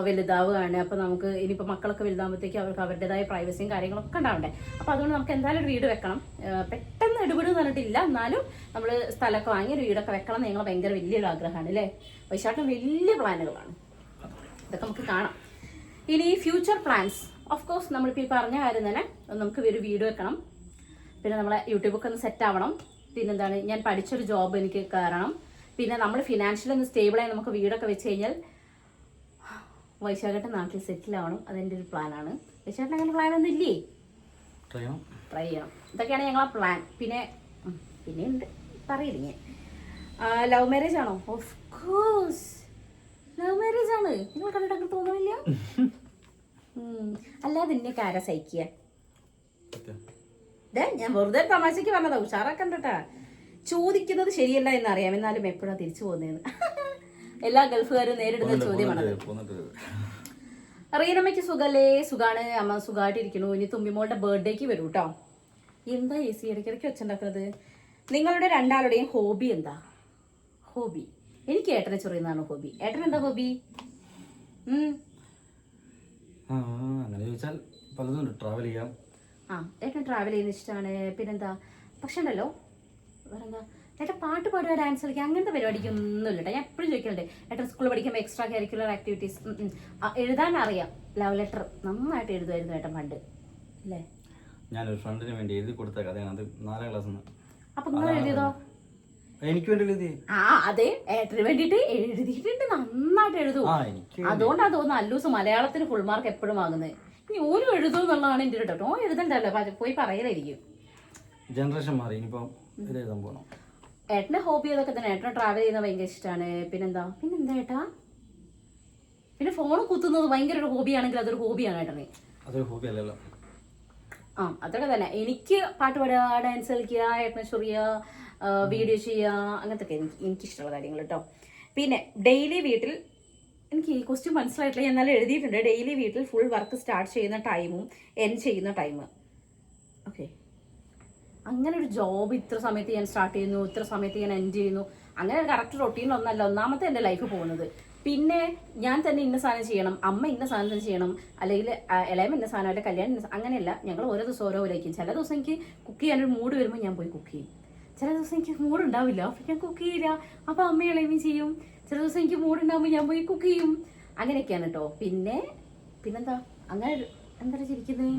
വലുതാവുകയാണ്. അപ്പോൾ നമുക്ക് ഇനിയിപ്പോൾ മക്കളൊക്കെ വലുതാകുമ്പോഴത്തേക്ക് അവർക്ക് അവരുടേതായ പ്രൈവസിയും കാര്യങ്ങളൊക്കെ ഉണ്ടാവണ്ടേ. അപ്പോൾ അതുകൊണ്ട് നമുക്ക് എന്തായാലും ഒരു വീട് വെക്കണം. പെട്ടെന്ന് എടുപെടുന്ന് പറഞ്ഞിട്ടില്ല, എന്നാലും നമ്മൾ സ്ഥലമൊക്കെ വാങ്ങി ഒരു വീടൊക്കെ വെക്കണം എന്ന് ഞങ്ങൾ ഭയങ്കര വലിയൊരു ആഗ്രഹമാണ് അല്ലേ. വൈശാഖം വലിയ പ്ലാനുകളാണ്, ഇതൊക്കെ നമുക്ക് കാണാം. ഇനി ഫ്യൂച്ചർ പ്ലാൻസ്, ഓഫ് കോഴ്സ് നമ്മളിപ്പോൾ ഈ പറഞ്ഞ കാര്യം തന്നെ, നമുക്ക് ഒരു വീട് വെക്കണം, പിന്നെ നമ്മളെ യൂട്യൂബൊക്കെ ഒന്ന് സെറ്റ് ആവണം, പിന്നെന്താണ് ഞാൻ പഠിച്ചൊരു ജോബ് എനിക്ക് കയറണം, പിന്നെ നമ്മൾ ഫിനാൻഷ്യലി ഒന്ന് സ്റ്റേബിളായി നമുക്ക് വീടൊക്കെ വെച്ച് കഴിഞ്ഞാൽ വൈശാഖേട്ടൻ നാട്ടിൽ സെറ്റിൽ ആവണം. അതെൻ്റെ ഒരു പ്ലാനാണ്. വൈശാഖേട്ടൻ അങ്ങനെ പ്ലാനൊന്നും ഇല്ലേ? ട്രൈ ചെയ്യണം. ഇതൊക്കെയാണ് ഞങ്ങളെ പ്ലാൻ. പിന്നെ ഉണ്ട് പറയില്ല. ലവ് മാരേജ് ആണോ? ഓഫ് കോഴ്സ് ലവ് മാരേജ് ആണ്. നിങ്ങൾ കണ്ടിട്ട് തോന്നുന്നില്ല? അല്ലാതെ എന്നെയൊക്കെ ആരാ സഹിക്കുക? ഞാൻ വെറുതെ തമാശക്ക് പറഞ്ഞതാ, ഉഷാറാക്കണ്ടട്ടാ. ചോദിക്കുന്നത് ശരിയല്ല എന്നറിയാം, എന്നാലും എപ്പോഴാ തിരിച്ചു പോകുന്നതെന്ന് എല്ലാ ഗൾഫുകാരും നേരിടുന്ന ചോദ്യമാണ്. റീനമ്മയ്ക്ക് സുഖല്ലേ? സുഖാണ് അമ്മ, സുഖമായിട്ടിരിക്കണു. ഇനി തുമ്പിമോളുടെ ബർത്ത്ഡേക്ക് വരൂ കേട്ടോ. എന്താ AC ഇടയ്ക്കിടയ്ക്ക് വെച്ചുണ്ടാക്കുന്നത്? നിങ്ങളുടെ രണ്ടാളുടെയും ഹോബി എന്താ? ഹോബി എനിക്ക് ഏട്ടനെ ചൊറിയുന്നതാണ് ഹോബി. ഏട്ടൻ എന്താ ഹോബി? അങ്ങനെ ചോദിച്ചാൽ പലതും ട്രാവൽ ചെയ്യാം. ഏട്ടൻ ട്രാവൽ ചെയ്യുന്ന ഇഷ്ടമാണ്. പിന്നെന്താ, പക്ഷെ ഉണ്ടല്ലോ വേറെന്താ, ഏട്ടൻ പാട്ട് പാടുക, ഡാൻസ് കളിക്കുക, അങ്ങനത്തെ പരിപാടിക്കൊന്നും ഇല്ല. ഞാൻ എപ്പോഴും ചോദിക്കുന്നുണ്ട്, ഏട്ടൻ സ്കൂളിൽ പഠിക്കുമ്പോൾ എക്സ്ട്രാ കരിക്കുലർ ആക്ടിവിറ്റീസ് എഴുതാൻ അറിയാം. ലവ് ലെറ്റർ നന്നായിട്ട് എഴുതുമായിരുന്നു ഏട്ടൻ പണ്ട് അല്ലേ. ഞാനൊരു ഫ്രണ്ടിന് വേണ്ടി എഴുതി കൊടുത്ത കഥയാണ് അത്, 4ാം ക്ലാസ്സിൽ നിന്ന്. അപ്പൊ നിങ്ങൾ എഴുതിയതോ? എനിക്ക് വേണ്ടി എഴുതി. അതെ, ഏട്ടന് വേണ്ടിട്ട് എഴുതിയിട്ടുണ്ട്, നന്നായിട്ട് എഴുതും. അതുകൊണ്ടാ തോന്നുന്നു അല്ലൂസ് മലയാളത്തിന് ഫുൾ മാർക്ക് എപ്പോഴും വാങ്ങുന്നത്. ഇനി ഓരോ എഴുതും എന്നുള്ളതാണ് എന്റെ ഒരു ഡൗട്ട്. ഓ എഴുതണ്ടല്ലോ, പോയി പറയലായിരിക്കും. ജനറേഷൻ മാറി, ഇനിയിപ്പോ എഴുതാൻ പോകണം. ഏട്ടന്റെ ഹോബി അതൊക്കെ തന്നെ. ഏട്ടനെ ട്രാവൽ ചെയ്യുന്നത് ഭയങ്കര ഇഷ്ടമാണ്. പിന്നെന്താ ഏട്ടാ, പിന്നെ ഫോൺ കുത്തുന്നത് ഭയങ്കര ഒരു ഹോബിയാണെങ്കിൽ അതൊരു ഹോബിയാണ് ഏട്ടനെ. അതൊരു ഹോബി അല്ലല്ലോ. അതൊക്കെ തന്നെ. എനിക്ക് പാട്ട് പാടുക, ഡാൻസ് കളിക്കുക, ഏട്ടനെ ചൊറിയുക, വീഡിയോ ചെയ്യുക, അങ്ങനത്തെ ഒക്കെ എനിക്കിഷ്ടമുള്ള കാര്യങ്ങൾ കേട്ടോ. പിന്നെ ഡെയിലി വീട്ടിൽ, എനിക്ക് ഈ ക്വസ്റ്റ്യൻ മനസ്സിലായിട്ടില്ല, ഞാൻ എന്നാലും എഴുതിയിട്ടുണ്ട്. ഡെയിലി വീട്ടിൽ ഫുൾ വർക്ക് സ്റ്റാർട്ട് ചെയ്യുന്ന ടൈമും എൻഡ് ചെയ്യുന്ന ടൈം. ഓക്കെ, അങ്ങനെ ഒരു ജോബ് ഇത്ര സമയത്ത് ഞാൻ സ്റ്റാർട്ട് ചെയ്യുന്നു, ഇത്ര സമയത്ത് ഞാൻ എൻഡ് ചെയ്യുന്നു, അങ്ങനെ ഒരു കറക്റ്റ് റൊട്ടീനൊന്നല്ല ഒന്നാമത്തെ എൻ്റെ ലൈഫ് പോകുന്നത്. പിന്നെ ഞാൻ തന്നെ ഇന്ന സാധനം ചെയ്യണം, അമ്മ ഇന്ന സാധനം തന്നെ ചെയ്യണം, അല്ലെങ്കിൽ ഇളയമ്മ ഇന്ന സാധനം, അല്ലെങ്കിൽ കല്യാണം അങ്ങനെയല്ല. ഞങ്ങൾ ഓരോ ദിവസം ഓരോ പോലെയായിരിക്കും. ചില ദിവസം എനിക്ക് കുക്ക് ചെയ്യാനൊരു മൂഡ് വരുമ്പോൾ ഞാൻ പോയി കുക്ക് ചെയ്യും. ചില ദിവസം എനിക്ക് മൂഡ് ഉണ്ടാവില്ല, അപ്പം ഞാൻ കുക്ക് ചെയ്യില്ല, അപ്പം അമ്മ ഇളയമ്മ ചെയ്യും. ചില ദിവസം എനിക്ക് മൂഡ് ഉണ്ടാകുമ്പോൾ ഞാൻ പോയി കുക്ക് ചെയ്യും. അങ്ങനെയൊക്കെയാണ് കേട്ടോ. പിന്നെന്താ അങ്ങനെ എന്താ ചിരിക്കുന്നത്?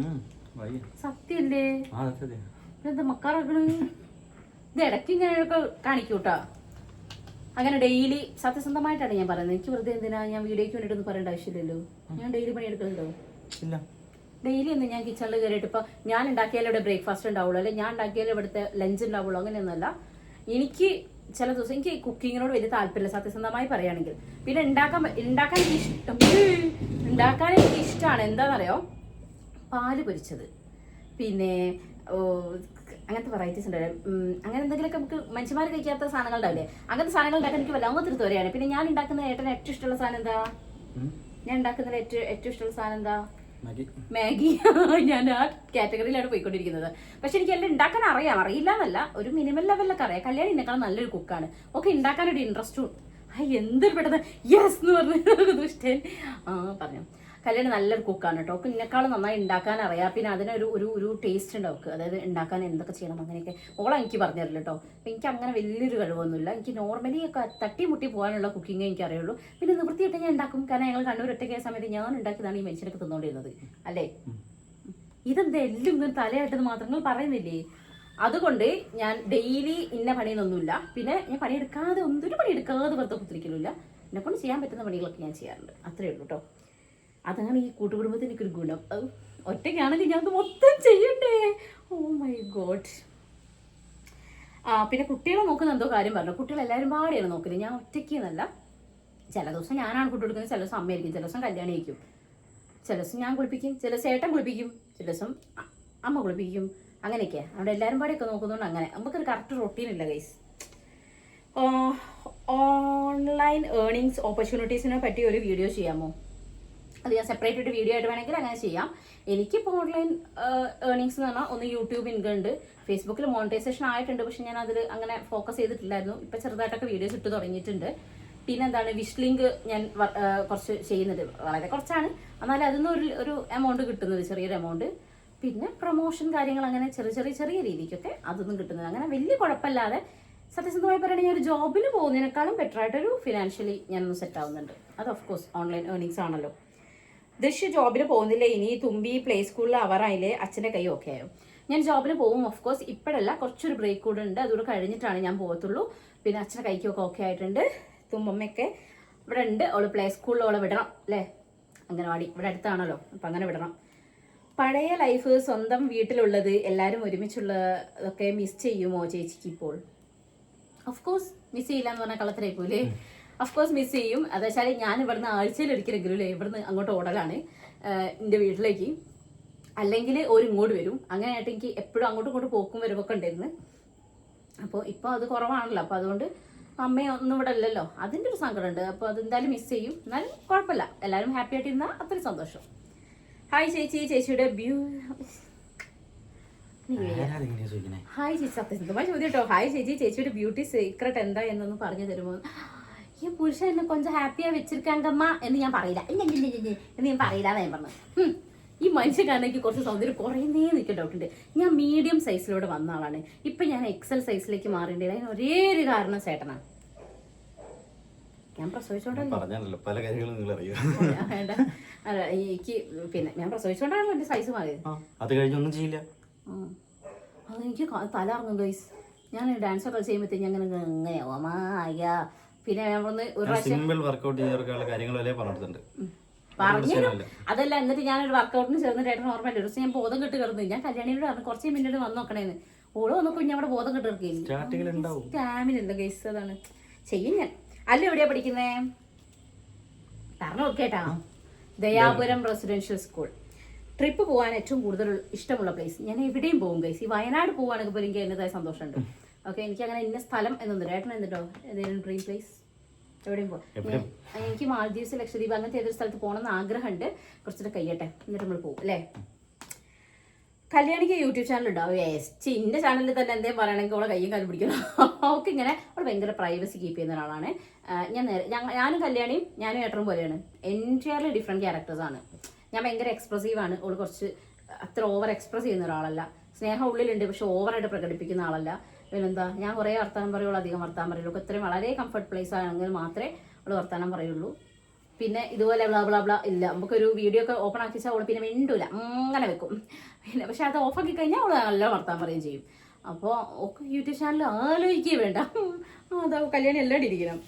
സത്യല്ലേ? പിന്നെന്താ മക്കാറാക്കണ്? ഇത് ഇടയ്ക്ക് ഇങ്ങനെയൊക്കെ കാണിക്കൂട്ടാ. അങ്ങനെ ഡെയിലി സത്യസന്ധമായിട്ടാണ് ഞാൻ പറയുന്നത്. എനിക്ക് വെറുതെ എന്തിനാ ഞാൻ വീഡിയോയ്ക്ക് വേണ്ടിയിട്ടൊന്നും പറയേണ്ട ആവശ്യമില്ലല്ലോ. ഞാൻ ഡെയിലി പണിയെടുക്കുന്നുണ്ടോ? ഇല്ല. ഡെയിലി ഒന്നും ഞാൻ കിച്ചണിൽ കയറിയിട്ട് ഇപ്പൊ ഞാൻ ഉണ്ടാക്കിയാലും ഇവിടെ ബ്രേക്ക്ഫാസ്റ്റ് ഉണ്ടാവുള്ളൂ, അല്ലെങ്കിൽ ഞാൻ ഉണ്ടാക്കിയാലും ഇവിടുത്തെ ലഞ്ച് ഉണ്ടാവുള്ളൂ, അങ്ങനെയൊന്നുമല്ല. എനിക്ക് ചില ദിവസം എനിക്ക് കുക്കിങ്ങിനോട് വലിയ താല്പര്യമില്ല സത്യസന്ധമായി പറയുകയാണെങ്കിൽ. പിന്നെ ഉണ്ടാക്കാൻ എനിക്ക് ഇഷ്ടമാണ്. എന്താണെന്നറിയോ, പാല് പൊരിച്ചത്, പിന്നെ അങ്ങനത്തെ വെറൈറ്റീസ് ഉണ്ട്. അങ്ങനെ എന്തെങ്കിലുമൊക്കെ നമുക്ക് മനുഷ്യന്മാർ കഴിക്കാത്ത സാധനങ്ങൾ ഉണ്ടാവില്ലേ, അങ്ങനത്തെ സാധനങ്ങൾ ഉണ്ടാക്കാൻ എനിക്ക് വല്ലാമൊത്തിരി തോരെയാണ്. പിന്നെ ഞാൻ ഉണ്ടാക്കുന്ന ഏട്ടന് ഏറ്റവും ഇഷ്ടമുള്ള സാധനം എന്താ? ഞാൻ ഉണ്ടാക്കുന്നതിൽ ഏറ്റവും ഇഷ്ടമുള്ള സാധനം എന്താ? മാഗി. ഞാൻ ആ കാറ്റഗറിയിലാണ് പോയിക്കൊണ്ടിരിക്കുന്നത്. പക്ഷെ എനിക്ക് എല്ലാം ഉണ്ടാക്കാൻ അറിയില്ല എന്നല്ല, ഒരു മിനിമം ലെവലിലൊക്കെ അറിയാം. കല്യാണം എന്നെക്കാളും നല്ലൊരു കുക്കാണ്. ഓക്കെ, ഉണ്ടാക്കാനൊരു ഇൻട്രസ്റ്റും. എന്തൊരു പെട്ടെന്ന് യെസ് എന്ന് പറഞ്ഞു ദുഷ്ടൻ. പറഞ്ഞു കല്യാണം നല്ലൊരു കുക്കാണ് കേട്ടോ. ഒക്കെ എന്നെക്കാളും നന്നായി ഉണ്ടാക്കാൻ അറിയാം. പിന്നെ അതിനൊരു ഒരു ഒരു ടേസ്റ്റ് ഉണ്ട് അവൾക്ക്. അതായത് ഉണ്ടാക്കാൻ എന്തൊക്കെ ചെയ്യണം അങ്ങനെയൊക്കെ ഓളെ എനിക്ക് പറഞ്ഞു തരില്ല കേട്ടോ. അപ്പം എനിക്ക് അങ്ങനെ വലിയൊരു കഴിവൊന്നുമില്ല. എനിക്ക് നോർമലി ഒക്കെ തട്ടിമുട്ടി പോകാനുള്ള കുക്കിങ്ങേ എനിക്ക് അറിയുള്ളൂ. പിന്നെ നിവൃത്തിയിട്ട് ഞാൻ ഉണ്ടാക്കും. കാരണം ഞങ്ങൾ കണ്ണൂർ ഒറ്റയ്ക്കായ സമയത്ത് ഞാൻ ഉണ്ടാക്കിയതാണ് ഈ മനുഷ്യനൊക്കെ തിന്നുകൊണ്ടിരുന്നത് അല്ലേ. ഇതെന്താ എല്ലാം ഇങ്ങനെ തലയായിട്ടത് മാത്രം നിങ്ങൾ പറയുന്നില്ലേ? അതുകൊണ്ട് ഞാൻ ഡെയിലി ഇന്ന പണിയൊന്നുമില്ല. പിന്നെ ഞാൻ പണിയെടുക്കാതെ ഒന്നൊരു പണിയെടുക്കാതെ വെറുതെ കുത്തിരിക്കലില്ല. എന്നെക്കൊണ്ട് ചെയ്യാൻ പറ്റുന്ന പണികളൊക്കെ ഞാൻ ചെയ്യാറുണ്ട്. അത്രയേ ഉള്ളൂ കേട്ടോ. അതാണ് ഈ കൂട്ടുകുടുംബത്തിന് എനിക്കൊരു ഗുണം. ഒറ്റയ്ക്കാണെങ്കിൽ ഞാൻ അത് മൊത്തം ചെയ്യണ്ടേ. Oh my god. പിന്നെ കുട്ടികളെ നോക്കുന്ന എന്തോ കാര്യം പറഞ്ഞു. കുട്ടികളെല്ലാവരും പാടിയാണ് നോക്കുന്നത്, ഞാൻ ഒറ്റയ്ക്ക് എന്നല്ല. ചില ദിവസം ഞാനാണ് കുട്ടി കൊടുക്കുന്നത്, ചില ദിവസം അമ്മയായിരിക്കും, ചില ദിവസം കല്യാണം ആയിരിക്കും, ചില ദിവസം ഞാൻ കുളിപ്പിക്കും, ചില ദിവസം ഏട്ടൻ കുളിപ്പിക്കും, ചില ദിവസം അമ്മ കുളിപ്പിക്കും. അങ്ങനെയൊക്കെയാണ്. അവിടെ എല്ലാവരും പാടിയൊക്കെ നോക്കുന്നതുകൊണ്ട് അങ്ങനെ നമുക്കൊരു കറക്റ്റ് റൊട്ടീൻ ഇല്ല ഗൈസ്. ഓൺലൈൻ ഏർണിങ്സ് ഓപ്പർച്യൂണിറ്റീസിനെ പറ്റി ഒരു വീഡിയോ ചെയ്യാമോ? അത് ഞാൻ സെപ്പറേറ്റ് ആയിട്ട് വീഡിയോ ആയിട്ട് വേണമെങ്കിൽ അങ്ങനെ ചെയ്യാം. എനിക്കിപ്പോൾ ഓൺലൈൻ ഏർണിങ്സ് എന്ന് പറഞ്ഞാൽ ഒന്ന് യൂട്യൂബ് ഇൻകം ഉണ്ട്, ഫേസ്ബുക്കിൽ മോണിറ്റൈസേഷൻ ആയിട്ടുണ്ട്. പക്ഷെ ഞാൻ അതിൽ അങ്ങനെ ഫോക്കസ് ചെയ്തിട്ടില്ലായിരുന്നു. ഇപ്പം ചെറുതായിട്ടൊക്കെ വീഡിയോസ് ഇട്ട് തുടങ്ങിയിട്ടുണ്ട്. പിന്നെ എന്താണ്, വിഷ് ലിങ്ക് ഞാൻ കുറച്ച് ചെയ്യുന്നത്, വളരെ കുറച്ചാണ്, എന്നാലും അതിൽ നിന്ന് ഒരു എമൗണ്ട് കിട്ടുന്നത്, ചെറിയൊരു എമൗണ്ട്. പിന്നെ പ്രൊമോഷൻ കാര്യങ്ങൾ അങ്ങനെ ചെറിയ രീതിക്കൊക്കെ അതൊന്നും കിട്ടുന്നത്, അങ്ങനെ വലിയ കുഴപ്പമില്ലാതെ. സത്യസന്ധമായി പറയുകയാണെങ്കിൽ ഞാൻ ഒരു ജോബിന് പോകുന്നതിനേക്കാളും ബെറ്റർ ആയിട്ടൊരു ഫിനാൻഷ്യലി ഞാനൊന്ന് സെറ്റ് ആവുന്നുണ്ട്. അത് ഓഫ് കോഴ്സ് ഓൺലൈൻ ഏർണിങ്സ് ആണല്ലോ. ദൃശ്യ ജോബിന് പോകുന്നില്ലേ? ഇനി തുമ്പി പ്ലേ സ്കൂളിൽ അവറായില്ലേ? അച്ഛൻ്റെ കൈ ഓക്കെ ആയോ? ഞാൻ ജോബിന് പോകും ഓഫ് കോഴ്സ്. ഇപ്പോഴല്ല, കുറച്ചൊരു ബ്രേക്ക് കൂടെ ഉണ്ട്, അതുകൂടെ കഴിഞ്ഞിട്ടാണ് ഞാൻ പോകത്തുള്ളൂ. പിന്നെ അച്ഛൻ്റെ കൈക്കൊക്കെ ഓക്കെ ആയിട്ടുണ്ട്. തുമ്പമ്മയൊക്കെ ഇവിടെ ഉണ്ട്. അവള് പ്ലേ സ്കൂളിൽ അവളെ വിടണം അല്ലേ, അംഗനവാടി ഇവിടെ അടുത്താണല്ലോ, അപ്പം അങ്ങനെ വിടണം. പഴയ ലൈഫ്, സ്വന്തം വീട്ടിലുള്ളത്, എല്ലാവരും ഒരുമിച്ചുള്ളതൊക്കെ മിസ് ചെയ്യുമോ ചേച്ചിക്ക് ഇപ്പോൾ? ഓഫ് കോഴ്സ് മിസ് ചെയ്യില്ല എന്ന് പറഞ്ഞാൽ കള്ളത്തരായി പോലെ. ഓഫ് കോഴ്സ് മിസ് ചെയ്യും. അതെന്ന് വെച്ചാൽ ഞാൻ ഇവിടുന്ന് ആഴ്ചയിൽ ഒരിക്കലെങ്കിലും അല്ലേ ഇവിടുന്ന് അങ്ങോട്ട് ഓടലാണ് എൻ്റെ വീട്ടിലേക്ക്, അല്ലെങ്കിൽ ഒരു ഇങ്ങോട്ട് വരും. അങ്ങനെയായിട്ട് എനിക്ക് എപ്പോഴും അങ്ങോട്ടും ഇങ്ങോട്ട് പോക്കും വരുമൊക്കെ ഉണ്ടായിരുന്നു. അപ്പോൾ ഇപ്പോൾ അത് കുറവാണല്ലോ. അപ്പോൾ അതുകൊണ്ട് അമ്മയൊന്നും ഇവിടെ അല്ലല്ലോ, അതിൻ്റെ ഒരു സങ്കടമുണ്ട്. അപ്പോൾ അതെന്തായാലും മിസ് ചെയ്യും. എന്നാലും കുഴപ്പമില്ല, എല്ലാവരും ഹാപ്പി ആയിട്ടിരുന്നാൽ അത്രയും സന്തോഷം. ഹായ് ചേച്ചി, ചേച്ചിയുടെ ഹായ് ചേച്ചി, സത്യസന്ധമായി ചോദ്യം കേട്ടോ. ഹായ് ചേച്ചി, ചേച്ചിയുടെ ബ്യൂട്ടി സീക്രട്ട് എന്താ എന്നൊന്ന് പറഞ്ഞു തരുമോ? ഈ പുരുഷൻ എന്നെ കൊഞ്ചം ഹാപ്പിയാ വെച്ചിരിക്കാണ്ടമ്മ എന്ന് ഞാൻ പറയില്ല, എന്ന് ഞാൻ പറയില്ല എന്ന് ഞാൻ പറഞ്ഞു. ഈ മനുഷ്യക്കാരനേക്ക് കുറച്ച് സൗന്ദര്യം കുറയുന്നേ എനിക്ക് ഡൗട്ടുണ്ട്. ഞാൻ മീഡിയം സൈസിലൂടെ വന്ന ആളാണ്. ഇപ്പൊ ഞാൻ എക്സൽ സൈസിലേക്ക് മാറേണ്ടത് അതിന് ഒരേ ഒരു കാരണം ചേട്ടനാണ്. ഞാൻ പ്രസവിച്ചോണ്ടല്ലോ പല കാര്യങ്ങളും നിങ്ങൾ വേണ്ട. എനിക്ക് പിന്നെ ഞാൻ പ്രസവിച്ചോണ്ടാണല്ലോ എന്റെ സൈസ് മാറിയത്. അത് കഴിഞ്ഞൊന്നും ചെയ്യില്ല. അതെനിക്ക് തല ഇറങ്ങും ഗൈസ്. ഞാൻ ഡാൻസ് ഒക്കെ ചെയ്യുമ്പോഴത്തേക്ക് അങ്ങനെ എങ്ങനെയാ. പിന്നെ നമ്മളൊന്ന് ഒരു പറഞ്ഞു അതല്ല. എന്നിട്ട് ഞാനൊരു വർക്കൗട്ടിന് ചേർന്നിട്ട് ഏട്ടൻ ഓർമ്മയില്ല, ഒരു ദിവസം ഞാൻ ബോധം കെട്ട് കിടന്നു. ഞാൻ കല്യാണിയോട് പറഞ്ഞു കുറച്ച് മിനിറ്റ് വന്ന് നോക്കണേന്ന്. ഓള് വന്നപ്പോ അവിടെ ബോധം കെട്ട് കിടക്കുകയില്ല, സ്റ്റാമിനല്ല ഗൈസ്. അതാണ് ചെയ്യും ഞാൻ. അല്ല എവിടെയാ പഠിക്കുന്നേ? പറഞ്ഞു കൊടുക്കേട്ടാ. Dayapuram residential school. ട്രിപ്പ് പോകാൻ ഏറ്റവും കൂടുതൽ ഇഷ്ടമുള്ള പ്ലേസ്? ഞാൻ എവിടെയും പോകും ഗൈസ്. ഈ വയനാട് പോവുകയാണെങ്കിൽ പോലും എനിക്ക് അതിൻ്റെതായ സന്തോഷമുണ്ട്. ഓക്കെ, എനിക്ക് അങ്ങനെ ഇന്ന സ്ഥലം എന്നൊന്നും ഏട്ടൻ എന്നിട്ടോ ഏതെങ്കിലും ഡ്രീം പ്ലേസ് എവിടെയും പോകും. എനിക്ക് മാൽദീവ്സ്, ലക്ഷദ്വീപ് അങ്ങനത്തെ ഏതൊരു സ്ഥലത്ത് പോകണമെന്ന് ആഗ്രഹമുണ്ട്. കുറച്ചിട്ട് കഴിയട്ടെ, എന്നിട്ട് നമ്മൾ പോകും അല്ലേ. കല്യാണിക്ക് യൂട്യൂബ് ചാനൽ ഉണ്ടാവും? എന്റെ ചാനലിൽ തന്നെ എന്തേലും പറയണമെങ്കിൽ അവളെ കയ്യും കാലും പിടിക്കണം. അവൾക്ക് ഇങ്ങനെ അവൾ ഭയങ്കര പ്രൈവസി കീപ്പ് ചെയ്യുന്ന ഒരാളാണ്. ഞാനും കല്യാണിയും ഞാനും ഏട്ടനും പോലെയാണ്. എൻറ്റയർലി ഡിഫറെൻറ്റ് ക്യാരക്ടേഴ്സാണ്. ഞാൻ ഭയങ്കര എക്സ്പ്രസീവാണ്, അവൾ കുറച്ച് അത്ര ഓവർ എക്സ്പ്രസ് ചെയ്യുന്ന ഒരാളല്ല. സ്നേഹം ഉള്ളിലുണ്ട്, പക്ഷെ ഓവറായിട്ട് പ്രകടിപ്പിക്കുന്ന ആളല്ല. പിന്നെന്താ, ഞാൻ കുറേ വർത്താനം പറയുള്ളൂ, അധികം വർത്താനം പറയുള്ളൂ. ഇത്രയും വളരെ കംഫർട്ട് പ്ലേസ് ആണെങ്കിൽ മാത്രമേ അവൾ വർത്താനം പറയുള്ളൂ. പിന്നെ ഇതുപോലെ ബ്ലാ ബ്ലാ ബ്ലാ ഇല്ല. നമുക്കൊരു വീഡിയോ ഒക്കെ ഓപ്പൺ ആക്കി വെച്ചാൽ അവൾ പിന്നെ മിണ്ടൂല, അങ്ങനെ വെക്കും. പിന്നെ പക്ഷെ അത് ഓഫാക്കി കഴിഞ്ഞാൽ അവൾ നല്ല വർത്താനം പറയുകയും ചെയ്യും. അപ്പോൾ ഒക്കെ യൂട്യൂബ് ചാനൽ ആലോചിക്കുകയും വേണ്ട, അതാ കല്യാണം എല്ലാം ഇരിക്കണം.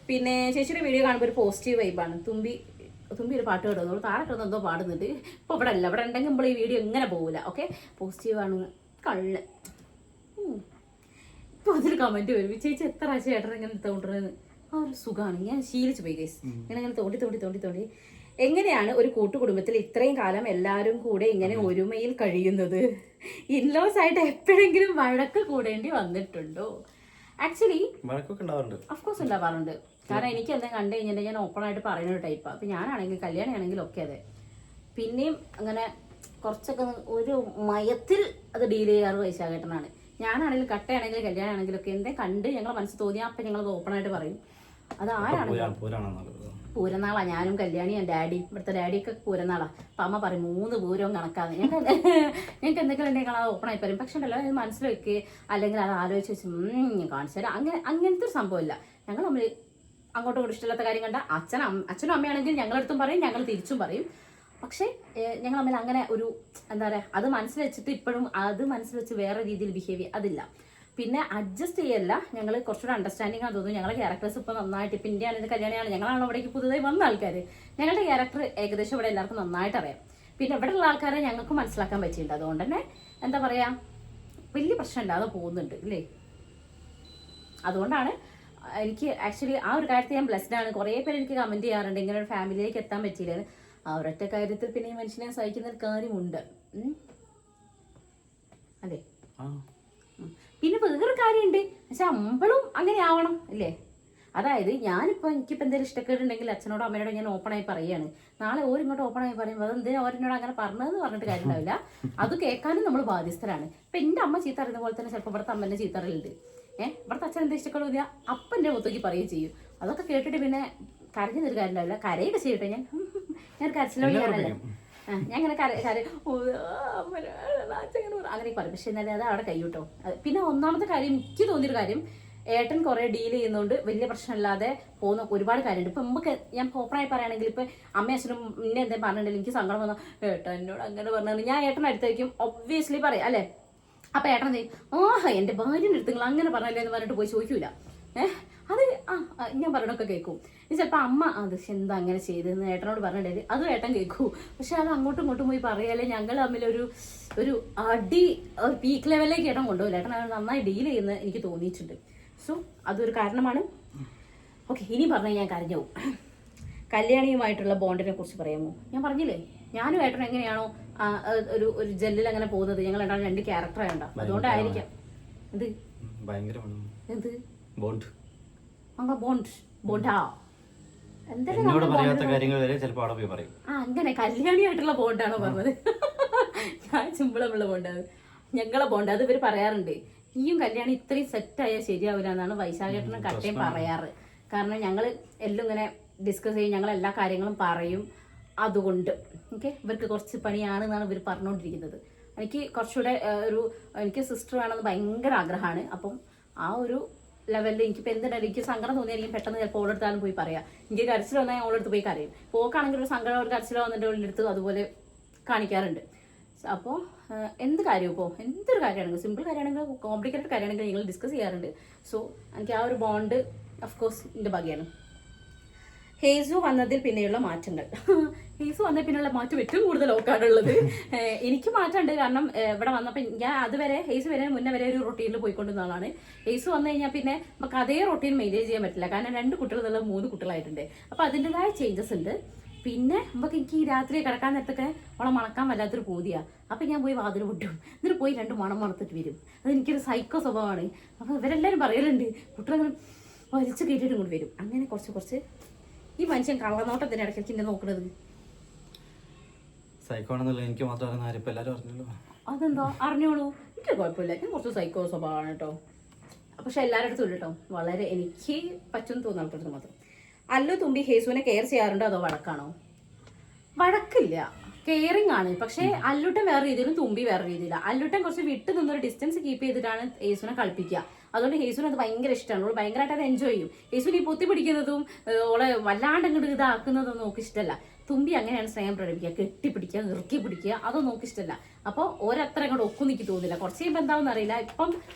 പിന്നെ ചേച്ചിയുടെ വീഡിയോ കാണുമ്പോൾ ഒരു പോസിറ്റീവ് വൈബാണ്. തുമ്പി ഒരു പാട്ട് കേട്ടോ, താഴെ കിടന്ന് എന്തോ പാടുന്നുണ്ട്. ഇപ്പോൾ ഇവിടെ അല്ല, ഇവിടെ ഉണ്ടെങ്കിൽ നമ്മൾ ഈ വീഡിയോ എങ്ങനെ പോകില്ല. ഓക്കെ, പോസിറ്റീവാണ്. കള്ള് ഇപ്പോൾ അതിൽ കമൻറ്റ് വരും, ചേച്ചി എത്ര ആഴ്ച ഏട്ടൻ ഇങ്ങനെ തോണ്ടുന്നത്. ആ ഒരു സുഖമാണ്, ഞാൻ ശീലിച്ചു പോയി ഗൈസ്. ഇങ്ങനെ തോണ്ടി എങ്ങനെയാണ് ഒരു കൂട്ടുകുടുംബത്തിൽ ഇത്രയും കാലം എല്ലാവരും കൂടെ ഇങ്ങനെ ഒരുമയിൽ കഴിയുന്നത്? ഇൻലോസ് ആയിട്ട് എപ്പോഴെങ്കിലും വഴക്ക് കൂടേണ്ടി വന്നിട്ടുണ്ടോ? ആക്ച്വലി അഫ്കോഴ്സ് ഉണ്ടാവാറുണ്ട്. കാരണം എനിക്ക് എന്തെങ്കിലും കണ്ടു കഴിഞ്ഞാൽ ഞാൻ ഓപ്പൺ ആയിട്ട് പറയുന്ന ഒരു ടൈപ്പാണ്. അപ്പം ഞാനാണെങ്കിൽ കല്യാണമാണെങ്കിലും ഒക്കെ അതെ. പിന്നെയും അങ്ങനെ കുറച്ചൊക്കെ ഒരു മയത്തിൽ അത് ഡീൽ ചെയ്യാറ് വൈശാഖേട്ടനാണ്. ഞാനാണെങ്കിലും കട്ടയാണെങ്കിലും കല്യാണം ആണെങ്കിലും ഒക്കെ എന്തെങ്കിലും കണ്ട് ഞങ്ങളെ മനസ്സിൽ തോന്നിയാൽ അപ്പം ഞങ്ങളത് ഓപ്പൺ ആയിട്ട് പറയും. അത് ആരാണെങ്കിലും പൂരനാളാ. ഞാനും കല്യാണിയും ഡാഡി, ഇവിടുത്തെ ഡാഡിയൊക്കെ പൂരനാളാ. അപ്പം അമ്മ പറയും 3 പൂരവും കണക്കാണ്. ഞങ്ങൾക്ക് എന്തെങ്കിലും ഉണ്ടെങ്കിൽ അത് ഓപ്പൺ ആയി പറയും. പക്ഷെ ഉണ്ടല്ലോ, അത് മനസ്സിൽ വെക്കുക അല്ലെങ്കിൽ അത് ആലോചിച്ച് വെച്ച് കാണിച്ചു തരാം, അങ്ങനത്തെ ഒരു സംഭവമില്ല. ഞങ്ങൾ തമ്മിൽ അങ്ങോട്ടും ഇങ്ങോട്ടും ഇഷ്ടമില്ലാത്ത കാര്യം കണ്ട അച്ഛനും അമ്മയാണെങ്കിൽ ഞങ്ങളടുത്തും പറയും, ഞങ്ങൾ തിരിച്ചും പറയും. പക്ഷേ ഞങ്ങൾ തമ്മിൽ അങ്ങനെ ഒരു എന്താ പറയുക, അത് മനസ്സിൽ വെച്ചിട്ട് ഇപ്പോഴും അത് മനസ്സിൽ വെച്ച് വേറെ രീതിയിൽ ബിഹേവ് ചെയ്യുക അതില്ല. പിന്നെ അഡ്ജസ്റ്റ് ചെയ്യല്ല, ഞങ്ങൾ കുറച്ചുകൂടെ അണ്ടർസ്റ്റാൻഡിങ് ആണെന്ന് തോന്നുന്നു. ഞങ്ങളുടെ ക്യാരക്ടേഴ്സ് ഇപ്പോൾ നന്നായിട്ട്, ഇപ്പം ഇന്ത്യ ആണെങ്കിൽ കല്യാണിയാണ്, ഞങ്ങളാണ് അവിടേക്ക് പുതുതായി വന്ന ആൾക്കാർ. ഞങ്ങളുടെ ക്യാരക്ടർ ഏകദേശം ഇവിടെ എല്ലാവർക്കും നന്നായിട്ട് അറിയാം. പിന്നെ ഇവിടെ ഉള്ള ആൾക്കാരെ ഞങ്ങൾക്ക് മനസ്സിലാക്കാൻ പറ്റിയിട്ടുണ്ട്. അതുകൊണ്ട് തന്നെ എന്താ പറയുക, വലിയ പ്രശ്നം ഇല്ലാതെ പോകുന്നുണ്ട് അല്ലേ. അതുകൊണ്ടാണ് എനിക്ക് ആക്ച്വലി ആ ഒരു കാര്യത്തിൽ ഞാൻ ബ്ലെസ്ഡ് ആണ്. കുറേ പേര് എനിക്ക് കമൻറ്റ് ചെയ്യാറുണ്ട് ഇങ്ങനെ ഒരു ഫാമിലിയിലേക്ക് എത്താൻ പറ്റിയില്ല. ആ ഒരൊറ്റ കാര്യത്തിൽ പിന്നെ ഈ മനുഷ്യനെ സഹിക്കുന്ന ഒരു കാര്യമുണ്ട്. അതെ. പിന്നെ വേറൊരു കാര്യമുണ്ട്, പക്ഷെ നമ്മളും അങ്ങനെ ആവണം അല്ലേ. അതായത് ഞാനിപ്പോൾ എനിക്കിപ്പോൾ എന്തെങ്കിലും ഇഷ്ടക്കേടുണ്ടെങ്കിൽ അച്ഛനോടോ അമ്മയോടോ ഞാൻ ഓപ്പണായി പറയുകയാണ്. നാളെ ഓരിങ്ങോട്ട് ഓപ്പണായി പറയുമ്പോൾ അതെന്തിനാ ഓരോട് അങ്ങനെ പറഞ്ഞതെന്ന് പറഞ്ഞിട്ട് കാര്യമുണ്ടാവില്ല. അത് കേൾക്കാനും നമ്മൾ ബാധ്യസ്ഥരാണ്. ഇപ്പം എൻ്റെ അമ്മ ചീത്ത അറിയുന്ന പോലെ തന്നെ ചിലപ്പോൾ ഇവിടുത്തെ അമ്മേൻ്റെ ചീത്ത അറിയുന്നുണ്ട്. ഇവിടുത്തെ അച്ഛൻ എന്താ ഇഷ്ടക്കേടില്ല അപ്പം എൻ്റെ മുത്തേക്ക് പറയുകയും ചെയ്യും. അതൊക്കെ കേട്ടിട്ട് പിന്നെ കരഞ്ഞൊരു കാര്യം ഉണ്ടാവില്ല. കരയൊക്കെ ചെയ്യട്ടെ, ഞാൻ കരച്ചിലോടിയാണല്ലേ. ഞാൻ ഇങ്ങനെ അങ്ങനെ പറയും. പക്ഷെ എന്നാലും അത് അവിടെ കഴിയൂട്ടോ. പിന്നെ ഒന്നാമത്തെ കാര്യം എനിക്ക് തോന്നിയൊരു കാര്യം, ഏട്ടൻ കുറെ ഡീൽ ചെയ്യുന്നതുകൊണ്ട് വലിയ പ്രശ്നമില്ലാതെ പോകുന്ന ഒരുപാട് കാര്യമുണ്ട്. ഇപ്പൊ നമുക്ക് ഞാൻ ഓപ്പണായി പറയുകയാണെങ്കിൽ ഇപ്പൊ അമ്മയും അച്ഛനും ഇന്നെ എന്തെങ്കിലും പറഞ്ഞിട്ടുണ്ടെങ്കിൽ എനിക്ക് സങ്കടം വന്നാൽ ഏട്ടൻ എന്നോട് അങ്ങനെ പറഞ്ഞാൽ ഞാൻ ഏട്ടനടുത്തായിരിക്കും ഒബ്വിയസ്ലി പറയാം അല്ലേ. അപ്പൊ ഏട്ടൻ എന്ത് ചെയ്യും, എന്റെ ഭാര്യൻ്റെ അടുത്ത് നിങ്ങൾ അങ്ങനെ പറഞ്ഞല്ലേ എന്ന് പറഞ്ഞിട്ട് പോയി ചോദിക്കൂല. അത് ഞാൻ പറയണൊക്കെ കേൾക്കും. ചിലപ്പോൾ അമ്മ അത് എന്താ അങ്ങനെ ചെയ്തെന്ന് ഏട്ടനോട് പറഞ്ഞിട്ടുണ്ടെങ്കിൽ അതും ഏട്ടൻ കേൾക്കൂ. പക്ഷെ അത് അങ്ങോട്ടും ഇങ്ങോട്ടും പോയി പറയാല്ലേ ഞങ്ങൾ തമ്മിലൊരു അടി പീക്ക് ലെവലിലേക്ക് ഏട്ടൻ കൊണ്ടുപോകില്ല. ഏട്ടൻ നന്നായി ഡീൽ ചെയ്യുന്നത് എനിക്ക് തോന്നിയിട്ടുണ്ട്. സോ അതൊരു കാരണമാണ്. ഓക്കെ, ഇനി പറഞ്ഞാൽ ഞാൻ കരഞ്ഞു പോകും. കല്യാണിയുമായിട്ടുള്ള ബോണ്ടിനെ കുറിച്ച് പറയാമോ? ഞാൻ പറഞ്ഞില്ലേ, ഞാനും ഏട്ടൻ എങ്ങനെയാണോ ഒരു ജെല്ലിൽ അങ്ങനെ പോകുന്നത്, ഞങ്ങൾ രണ്ടാളും 2 ക്യാരക്ടറായുണ്ടോ, അതുകൊണ്ടായിരിക്കാം. എന്ത് ബോണ്ട് ബോണ്ടാ അങ്ങനെ കല്യാണിയായിട്ടുള്ള ബോണ്ടാണോ പറഞ്ഞത്? ഞാൻ ചുമ്പളമുള്ള ബോണ്ടാണ് ഞങ്ങളെ ബോണ്ട്. അത് ഇവർ പറയാറുണ്ട്, ഈയും കല്യാണം ഇത്രയും സെറ്റായാൽ ശരിയാവില്ല എന്നാണ് വൈശാഖേട്ടനും കട്ടയും പറയാറ്. കാരണം ഞങ്ങൾ എല്ലാം ഇങ്ങനെ ഡിസ്കസ് ചെയ്യും, ഞങ്ങൾ എല്ലാ കാര്യങ്ങളും പറയും. അതുകൊണ്ട് ഓക്കെ, ഇവർക്ക് കുറച്ച് പണിയാണെന്നാണ് ഇവർ പറഞ്ഞുകൊണ്ടിരിക്കുന്നത്. എനിക്ക് കുറച്ചുകൂടെ എനിക്ക് സിസ്റ്റർ വേണമെന്ന് ഭയങ്കര ആഗ്രഹമാണ്. അപ്പം ആ ഒരു ലെവലിൽ എനിക്കിപ്പോൾ എന്തിനാണ് എനിക്ക് സങ്കടം തോന്നിയാൽ പെട്ടെന്ന് ചിലപ്പോൾ ഓളെടുത്താലും പോയി പറയാം. എനിക്ക് കരച്ചിൽ വന്നാൽ ഓളെടുത്ത് പോയി കരയും. പോക്കാണെങ്കിൽ ഒരു സങ്കടം ഒരു കരച്ചിലോ വന്നിട്ട് ഓളെടുത്ത് അതുപോലെ കാണിക്കാറുണ്ട്. അപ്പോൾ എന്ത് കാര്യവും ഇപ്പോൾ എന്തൊരു കാര്യമാണെങ്കിലും സിമ്പിൾ കാര്യമാണെങ്കിലും കോംപ്ലിക്കേറ്റഡ് കാര്യമാണെങ്കിലും ഞങ്ങൾ ഡിസ്കസ് ചെയ്യാറുണ്ട്. സോ എനിക്ക് ആ ഒരു ബോണ്ട് ഓഫ്കോഴ്സ് എൻ്റെ ഭാഗ്യമാണ്. ഹേസു വന്നതിൽ പിന്നെയുള്ള മാറ്റങ്ങൾ. ഹേസു വന്നതിൽ പിന്നെയുള്ള മാറ്റം ഏറ്റവും കൂടുതൽ ഓക്കാണുള്ളത്. എനിക്ക് മാറ്റമുണ്ട്. കാരണം ഇവിടെ വന്നപ്പോൾ ഞാൻ അതുവരെ ഹേസു വരെ മുന്നേ വരെ ഒരു റൊട്ടീനിൽ പോയിക്കൊണ്ടിരുന്ന ആളാണ്. ഹേസു വന്നു കഴിഞ്ഞാൽ പിന്നെ നമുക്ക് അതേ റൊട്ടീൻ മെയിൻറ്റെയിൻ ചെയ്യാൻ പറ്റില്ല. കാരണം 2 കുട്ടികൾ എന്നുള്ള 3 കുട്ടികളായിട്ടുണ്ട്. അപ്പോൾ അതിൻ്റെതായ ചേഞ്ചസ് ഉണ്ട്. പിന്നെ നമുക്ക് എനിക്ക് ഈ രാത്രി കിടക്കാൻ നേരത്തൊക്കെ അവളെ മണക്കാൻ വല്ലാത്തൊരു പൂതിയാണ്. അപ്പം ഞാൻ പോയി വാതിൽ പൊട്ടും, എന്നിട്ട് പോയി 2 മണം മണത്തിട്ട് വരും. അതെനിക്കൊരു സൈക്കോ സ്വഭാവമാണ്. അപ്പോൾ ഇവരെല്ലാവരും പറയലുണ്ട് കുട്ടികളങ്ങനെ വലിച്ചു കയറ്റിയിട്ട് ഇങ്ങോട്ട് വരും. അങ്ങനെ കുറച്ച് ഈ മനുഷ്യൻ കള്ളനോട്ടത്തിന് ഇടയ്ക്ക് എന്നെ നോക്കണത് സൈക്കോ ആണെന്നുള്ള എനിക്ക് മാത്രം എല്ലാവരും അറിഞ്ഞല്ലോ. അതെന്താ അറിഞ്ഞോളൂ, എനിക്ക് കുഴപ്പമില്ല. ഞാൻ കുറച്ച് സൈക്കോ സ്വഭാവമാണ് കേട്ടോ. പക്ഷെ എല്ലാവരുടെ അടുത്തും കേട്ടോ വളരെ എനിക്ക് പറ്റുമെന്ന് തോന്നുന്ന ആൾക്കാർക്ക് മാത്രം. അല്ലു തുമ്പി ഹേസുവിനെ കെയർ ചെയ്യാറുണ്ടോ അതോ വഴക്കാണോ? വഴക്കില്ല, കെയറിങ് ആണ്. പക്ഷെ അല്ലുട്ടൻ വേറെ രീതിയിലും തുമ്പി വേറെ രീതിയിലാണ്. അല്ലുട്ടൻ കുറച്ച് വിട്ട് നിന്നൊരു ഡിസ്റ്റൻസ് കീപ്പ് ചെയ്തിട്ടാണ് ഹേസുവിനെ കളിപ്പിക്കുക. അതുകൊണ്ട് ഹേസുവിന് അത് ഭയങ്കര ഇഷ്ടമാണ്. ഓൾ ഭയങ്കരമായിട്ട് അത് എൻജോയ് ചെയ്യും. ഹേസുവിന് ഈ പൊത്തി പിടിക്കുന്നതും ഓളെ വല്ലാണ്ട് ഇങ്ങോട്ട് ഇതാക്കുന്നതൊന്നും നോക്കി ഇഷ്ടമല്ല. തുമ്പി അങ്ങനെയാണ് സ്നേഹം പ്രകടിപ്പിക്കുക, കെട്ടിപ്പിടിക്കുക, ഇറുക്കി പിടിക്കുക, അതൊന്നും നോക്കി ഇഷ്ടമല്ല. അപ്പോൾ ഓരത്ര അങ്ങോട്ട് ഒക്കും എനിക്ക് തോന്നില്ല. കുറച്ച് കഴിയുമ്പോൾ എന്താണെന്ന് അറിയില്ല. ഇപ്പം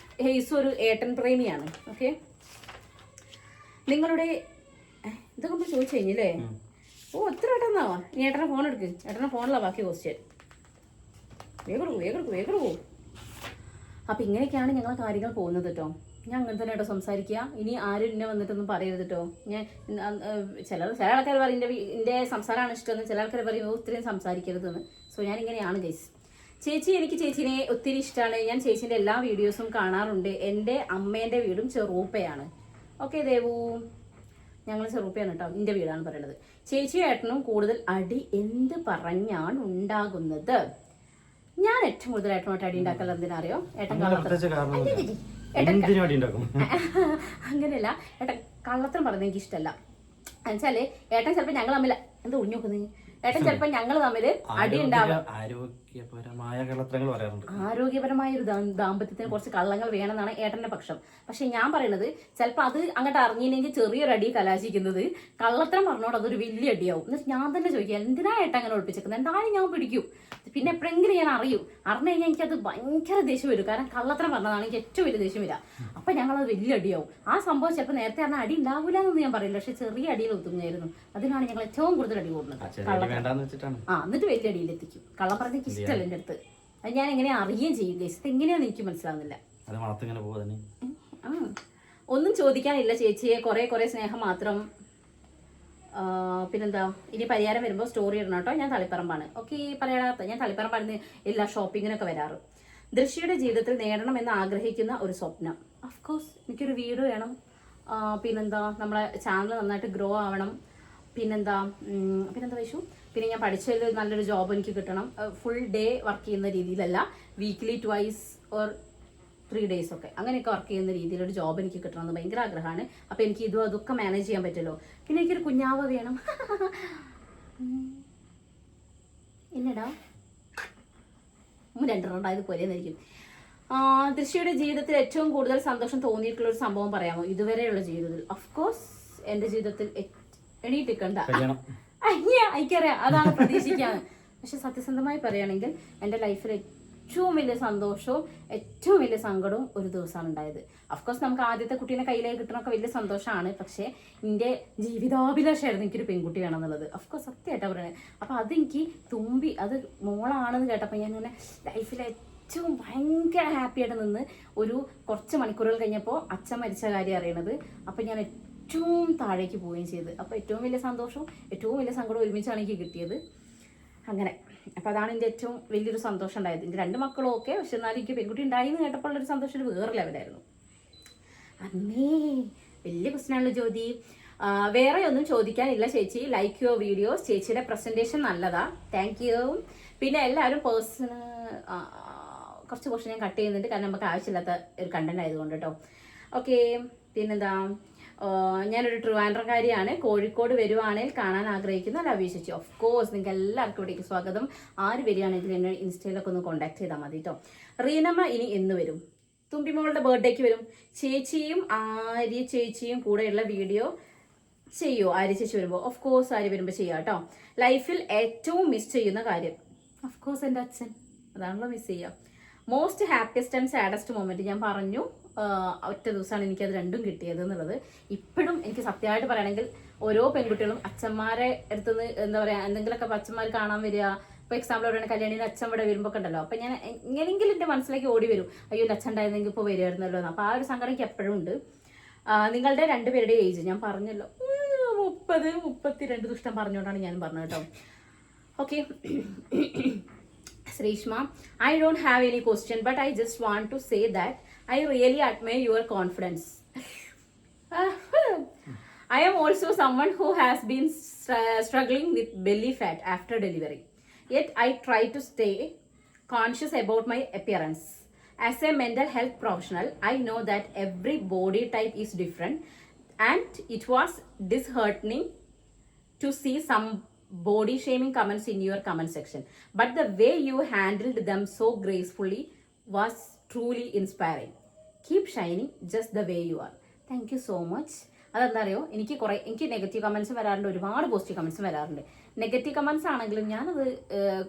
ഹേസു ഒരു ഏട്ടൻ പ്രേമിയാണ്. ഓക്കെ, നിങ്ങളുടെ ഇതൊക്കെ നമ്മൾ ചോദിച്ചു കഴിഞ്ഞല്ലേ? ഓ ഒത്തിരി ഏട്ടന്നാവാ. നീ ഏട്ടനെ ഫോൺ എടുക്ക്, ഏട്ടനെ ഫോണിലാണ് ബാക്കി ക്വസ്റ്റ്യൻ. വേഗം പോകും. അപ്പം ഇങ്ങനെയൊക്കെയാണ് ഞങ്ങളെ കാര്യങ്ങൾ പോകുന്നത് കേട്ടോ. ഞാൻ അങ്ങനെ തന്നെ കേട്ടോ സംസാരിക്കുക. ഇനി ആരും എന്നെ വന്നിട്ടൊന്നും പറയരുത് കേട്ടോ. ഞാൻ ചില ആൾക്കാർ പറയും എൻ്റെ സംസാരമാണ് ഇഷ്ടമെന്ന്, ചില ആൾക്കാർ പറയും ഒത്തിരിയും സംസാരിക്കരുതെന്ന്. So ഞാനിങ്ങനെയാണ് guys. ചേച്ചി, എനിക്ക് ചേച്ചീനെ ഒത്തിരി ഇഷ്ടമാണ്. ഞാൻ ചേച്ചീൻ്റെ എല്ലാ വീഡിയോസും കാണാറുണ്ട്. എൻ്റെ അമ്മേൻ്റെ വീടും ചെറുപ്പയാണ്. ഓക്കെ ദേവു, ഞങ്ങൾ ചെറുപ്പയാണ് കേട്ടോ. എൻ്റെ വീടാണ് പറയുന്നത്. ചേച്ചിയും ഏട്ടനും കൂടുതൽ അടി എന്ത് പറഞ്ഞാണ് ഉണ്ടാകുന്നത്? ഞാൻ ഏറ്റവും കൂടുതൽ ഏട്ടനോട്ട് അടി ഉണ്ടാക്കൽ എന്തിനറിയോ? ഏട്ടൻ അങ്ങനെയല്ല, ഏട്ടൻ കള്ളത്തരം പറയുന്നത് എനിക്ക് ഇഷ്ടമല്ല. എന്നുവെച്ചാല് ഏട്ടൻ ചിലപ്പോൾ ഞങ്ങൾ തമ്മിൽ എന്താ ഒഴിഞ്ഞു നോക്കുന്നത്, ഏട്ടൻ ചിലപ്പോൾ ഞങ്ങൾ തമ്മിൽ അടി ഉണ്ടാവും. ആരോഗ്യപരമായ ഒരു ദാമ്പത്യത്തിന് കുറച്ച് കള്ളങ്ങൾ വേണമെന്നാണ് ഏട്ടന്റെ പക്ഷം. പക്ഷെ ഞാൻ പറയുന്നത് ചിലപ്പോൾ അത് അങ്ങോട്ട് അറിഞ്ഞില്ലെങ്കിൽ ചെറിയൊരു അടി കലാശിക്കുന്നത് കള്ളത്തരം പറഞ്ഞോട് അതൊരു വലിയ അടിയാവും. എന്നിട്ട് ഞാൻ തന്നെ ചോദിക്കുക, എന്തിനാ ഏട്ടൻ അങ്ങനെ ഒളിപ്പിച്ചേക്കുന്നത്? എന്തായാലും ഞാൻ പിടിക്കും. പിന്നെ എപ്പോഴെങ്കിലും ഞാൻ അറിയും. അറിഞ്ഞു കഴിഞ്ഞാൽ എനിക്കത് ഭയങ്കര ദേഷ്യം വരും. കാരണം കള്ളത്തരം പറഞ്ഞതാണ് എനിക്ക് ഏറ്റവും വലിയ ദേഷ്യം വരിക. അപ്പൊ ഞങ്ങളത് വലിയ അടിയാവും. ആ സംഭവം ചിലപ്പോൾ നേരത്തെ പറഞ്ഞാൽ അടി ഉണ്ടാവില്ല എന്നൊന്നും ഞാൻ പറയില്ല. പക്ഷെ ചെറിയ അടിയിൽ ഒത്തുങ്ങായിരുന്നു. അതിനാണ് ഞങ്ങൾ ഏറ്റവും കൂടുതൽ അടി കൂടുന്നത്. എന്നിട്ട് വലിയ അടിയിലെത്തിക്കും. കള്ളം പറഞ്ഞ എനിക്ക് ഇഷ്ടമല്ല എൻ്റെ അടുത്ത്. അത് ഞാൻ എങ്ങനെ അറിയുകയും ചെയ്യും. ഇത് എങ്ങനെയാന്ന് എനിക്ക് മനസ്സിലാവുന്നില്ല. ഒന്നും ചോദിക്കാനില്ല ചേച്ചിയെ, കുറെ സ്നേഹം മാത്രം. പിന്നെന്താ, ഇനി പരിഹാരം വരുമ്പോൾ സ്റ്റോറി ഇടണം കേട്ടോ. ഞാൻ തളിപ്പറമ്പാണ്. ഓക്കെ, പറയാത്ത ഞാൻ തളിപ്പറമ്പാണ് എല്ലാ ഷോപ്പിങ്ങിനൊക്കെ വരാറ്. ദൃശ്യയുടെ ജീവിതത്തിൽ നേടണമെന്ന് ആഗ്രഹിക്കുന്ന ഒരു സ്വപ്നം. ഓഫ്കോഴ്സ് എനിക്കൊരു വീട് വേണം. പിന്നെന്താ, നമ്മളെ ചാനൽ നന്നായിട്ട് ഗ്രോ ആവണം. പിന്നെന്താ വൈഷു, പിന്നെ ഞാൻ പഠിച്ചതിൽ നല്ലൊരു ജോബ് എനിക്ക് കിട്ടണം. ഫുൾ ഡേ വർക്ക് ചെയ്യുന്ന രീതിയിലല്ല, വീക്ക്ലി 2 or 3 days ഒക്കെ അങ്ങനെയൊക്കെ വർക്ക് ചെയ്യുന്ന രീതിയിലൊരു ജോബ് എനിക്ക് കിട്ടണമെന്ന് ഭയങ്കര ആഗ്രഹമാണ്. അപ്പോൾ എനിക്ക് അതൊക്കെ മാനേജ് ചെയ്യാൻ പറ്റുമല്ലോ. പിന്നെ എനിക്കൊരു കുഞ്ഞാവ വേണം. എന്നടാ 2 റൗണ്ടായത് പോലെയെന്നായിരിക്കും. ദൃശ്യയുടെ ജീവിതത്തിൽ ഏറ്റവും കൂടുതൽ സന്തോഷം തോന്നിയിട്ടുള്ള ഒരു സംഭവം പറയാമോ? ഇതുവരെയുള്ള ജീവിതത്തിൽ ഓഫ്കോഴ്സ് എൻ്റെ ജീവിതത്തിൽ എണീറ്റിക്കണ്ട എനിക്കറിയാം, അതാണ് പ്രതീക്ഷിക്കാന്ന്. പക്ഷെ സത്യസന്ധമായി പറയുകയാണെങ്കിൽ എൻ്റെ ലൈഫിൽ ഏറ്റവും വലിയ സന്തോഷവും ഏറ്റവും വലിയ സങ്കടവും ഒരു ദിവസമാണ് ഉണ്ടായത്. അഫ്കോഴ്സ് നമുക്ക് ആദ്യത്തെ കുട്ടീനെ കയ്യിലേക്ക് കിട്ടണമൊക്കെ വലിയ സന്തോഷമാണ്. പക്ഷേ എൻ്റെ ജീവിതാഭിലാഷമായിരുന്നു എനിക്കൊരു പെൺകുട്ടി വേണമെന്നുള്ളത്. അഫ്കോഴ്സ് സത്യമായിട്ടാണ് പറയുന്നത്. അപ്പോൾ അതെനിക്ക് തുമ്പി അത് മോളാണെന്ന് കേട്ടപ്പോൾ ഞാൻ ഇങ്ങനെ ലൈഫിൽ ഏറ്റവും ഭയങ്കര ഹാപ്പിയായിട്ട് നിന്ന് ഒരു കുറച്ച് മണിക്കൂറുകൾ കഴിഞ്ഞപ്പോൾ അച്ഛൻ മരിച്ച കാര്യം അറിയണത്. അപ്പം ഞാൻ ഏറ്റവും താഴേക്ക് പോവുകയും ചെയ്ത്. അപ്പോൾ ഏറ്റവും വലിയ സന്തോഷവും ഏറ്റവും വലിയ സങ്കടവും ഒരുമിച്ചാണ് എനിക്ക് കിട്ടിയത്. അങ്ങനെ അപ്പോൾ അതാണ് എൻ്റെ ഏറ്റവും വലിയൊരു സന്തോഷം ഉണ്ടായത്. എൻ്റെ 2 മക്കളും ഓക്കെ, പക്ഷെ എന്നാലും എനിക്ക് പെൺകുട്ടി ഉണ്ടായി എന്ന് കേട്ടപ്പോൾ ഉള്ളൊരു സന്തോഷം ഒരു വേറെ ലെവലായിരുന്നു. അന്നേ വലിയ ക്വസ്റ്റ്യനാണല്ലോ ജ്യോതി. വേറെ ഒന്നും ചോദിക്കാനില്ല ചേച്ചി. Like your videos. ചേച്ചിയുടെ പ്രസൻറ്റേഷൻ നല്ലതാ, താങ്ക് യു. പിന്നെ എല്ലാവരും കുറച്ച് ക്വസ്റ്റ്യൻ ഞാൻ കട്ട് ചെയ്യുന്നുണ്ട്, കാരണം നമുക്ക് ആവശ്യമില്ലാത്ത ഒരു കണ്ടന്റ് ആയതുകൊണ്ട് കേട്ടോ. ഓക്കെ, പിന്നെന്താ, ഞാനൊരു ട്രിവാൻഡ്രംകാരിയാണ്. കോഴിക്കോട് വരുവാണെങ്കിൽ കാണാൻ ആഗ്രഹിക്കുന്ന ലവ് ചേച്ചി. ഓഫ് കോഴ്സ് നിങ്ങൾക്ക് എല്ലാവർക്കും ഇവിടേക്ക് സ്വാഗതം. ആര് വരികയാണെങ്കിൽ എന്നെ ഇൻസ്റ്റയിലൊക്കെ ഒന്ന് കോൺടാക്ട് ചെയ്താൽ മതി കേട്ടോ. റീനമ്മ ഇനി എന്ന് വരും? തുമ്പിമോളുടെ ബർത്ത്ഡേക്ക് വരും. ചേച്ചിയും ആര്യ ചേച്ചിയും കൂടെയുള്ള വീഡിയോ ചെയ്യുമോ? ആര്യ ചേച്ചി വരുമ്പോൾ? ഓഫ് കോഴ്സ് ആര്യ വരുമ്പോൾ ചെയ്യാം കേട്ടോ. ലൈഫിൽ ഏറ്റവും മിസ് ചെയ്യുന്ന കാര്യം? ഓഫ് കോഴ്സ് എൻ്റെ അച്ഛൻ, അതാണല്ലോ മിസ് ചെയ്യുക. Most happiest and saddest moment ഞാൻ പറഞ്ഞു. ഒറ്റ ദിവസമാണ് എനിക്കത് രണ്ടും കിട്ടിയത് എന്നുള്ളത്. ഇപ്പോഴും എനിക്ക് സത്യമായിട്ട് പറയുകയാണെങ്കിൽ ഓരോ പെൺകുട്ടികളും അച്ഛന്മാരെ അടുത്തുനിന്ന് എന്താ പറയുക, എന്തെങ്കിലുമൊക്കെ അച്ഛന്മാർ കാണാൻ വരിക. ഇപ്പോൾ എക്സാമ്പിൾ പറയുകയാണ്, കല്യാണിയുടെ അച്ഛൻ ഇവിടെ വരുമ്പോൾ ഉണ്ടല്ലോ, അപ്പം ഞാൻ എങ്ങനെയെങ്കിലും എൻ്റെ മനസ്സിലേക്ക് ഓടി വരും, അയ്യോ എൻ്റെ അച്ഛൻ ഉണ്ടായിരുന്നെങ്കിൽ ഇപ്പോൾ വരുമായിരുന്നല്ലോ എന്ന്. അപ്പോൾ ആ ഒരു സങ്കടം എനിക്ക് എപ്പോഴും ഉണ്ട്. നിങ്ങളുടെ 2 പേരുടെ ഏജ് ഞാൻ പറഞ്ഞല്ലോ, 30-32 ദുഷ്ടം പറഞ്ഞുകൊണ്ടാണ് ഞാൻ പറഞ്ഞത് കേട്ടോ. Okay, Srishma, I don't have any question, but I just want to say that I really admire your confidence. I am also someone who has been struggling with belly fat after delivery. Yet I try to stay conscious about my appearance. As a mental health professional, I know that every body type is different, and it was disheartening to see some body shaming comments in your comment section, but the way you handled them so gracefully was truly inspiring. Keep shining just the way you are. Thank you so much. അതെന്താ അറിയോ, എനിക്ക് negative comments വരാറുണ്ട്, ഒരുപാട് positive comments വരാറുണ്ട്. Negative comments ആണെങ്കിലും ഞാനത്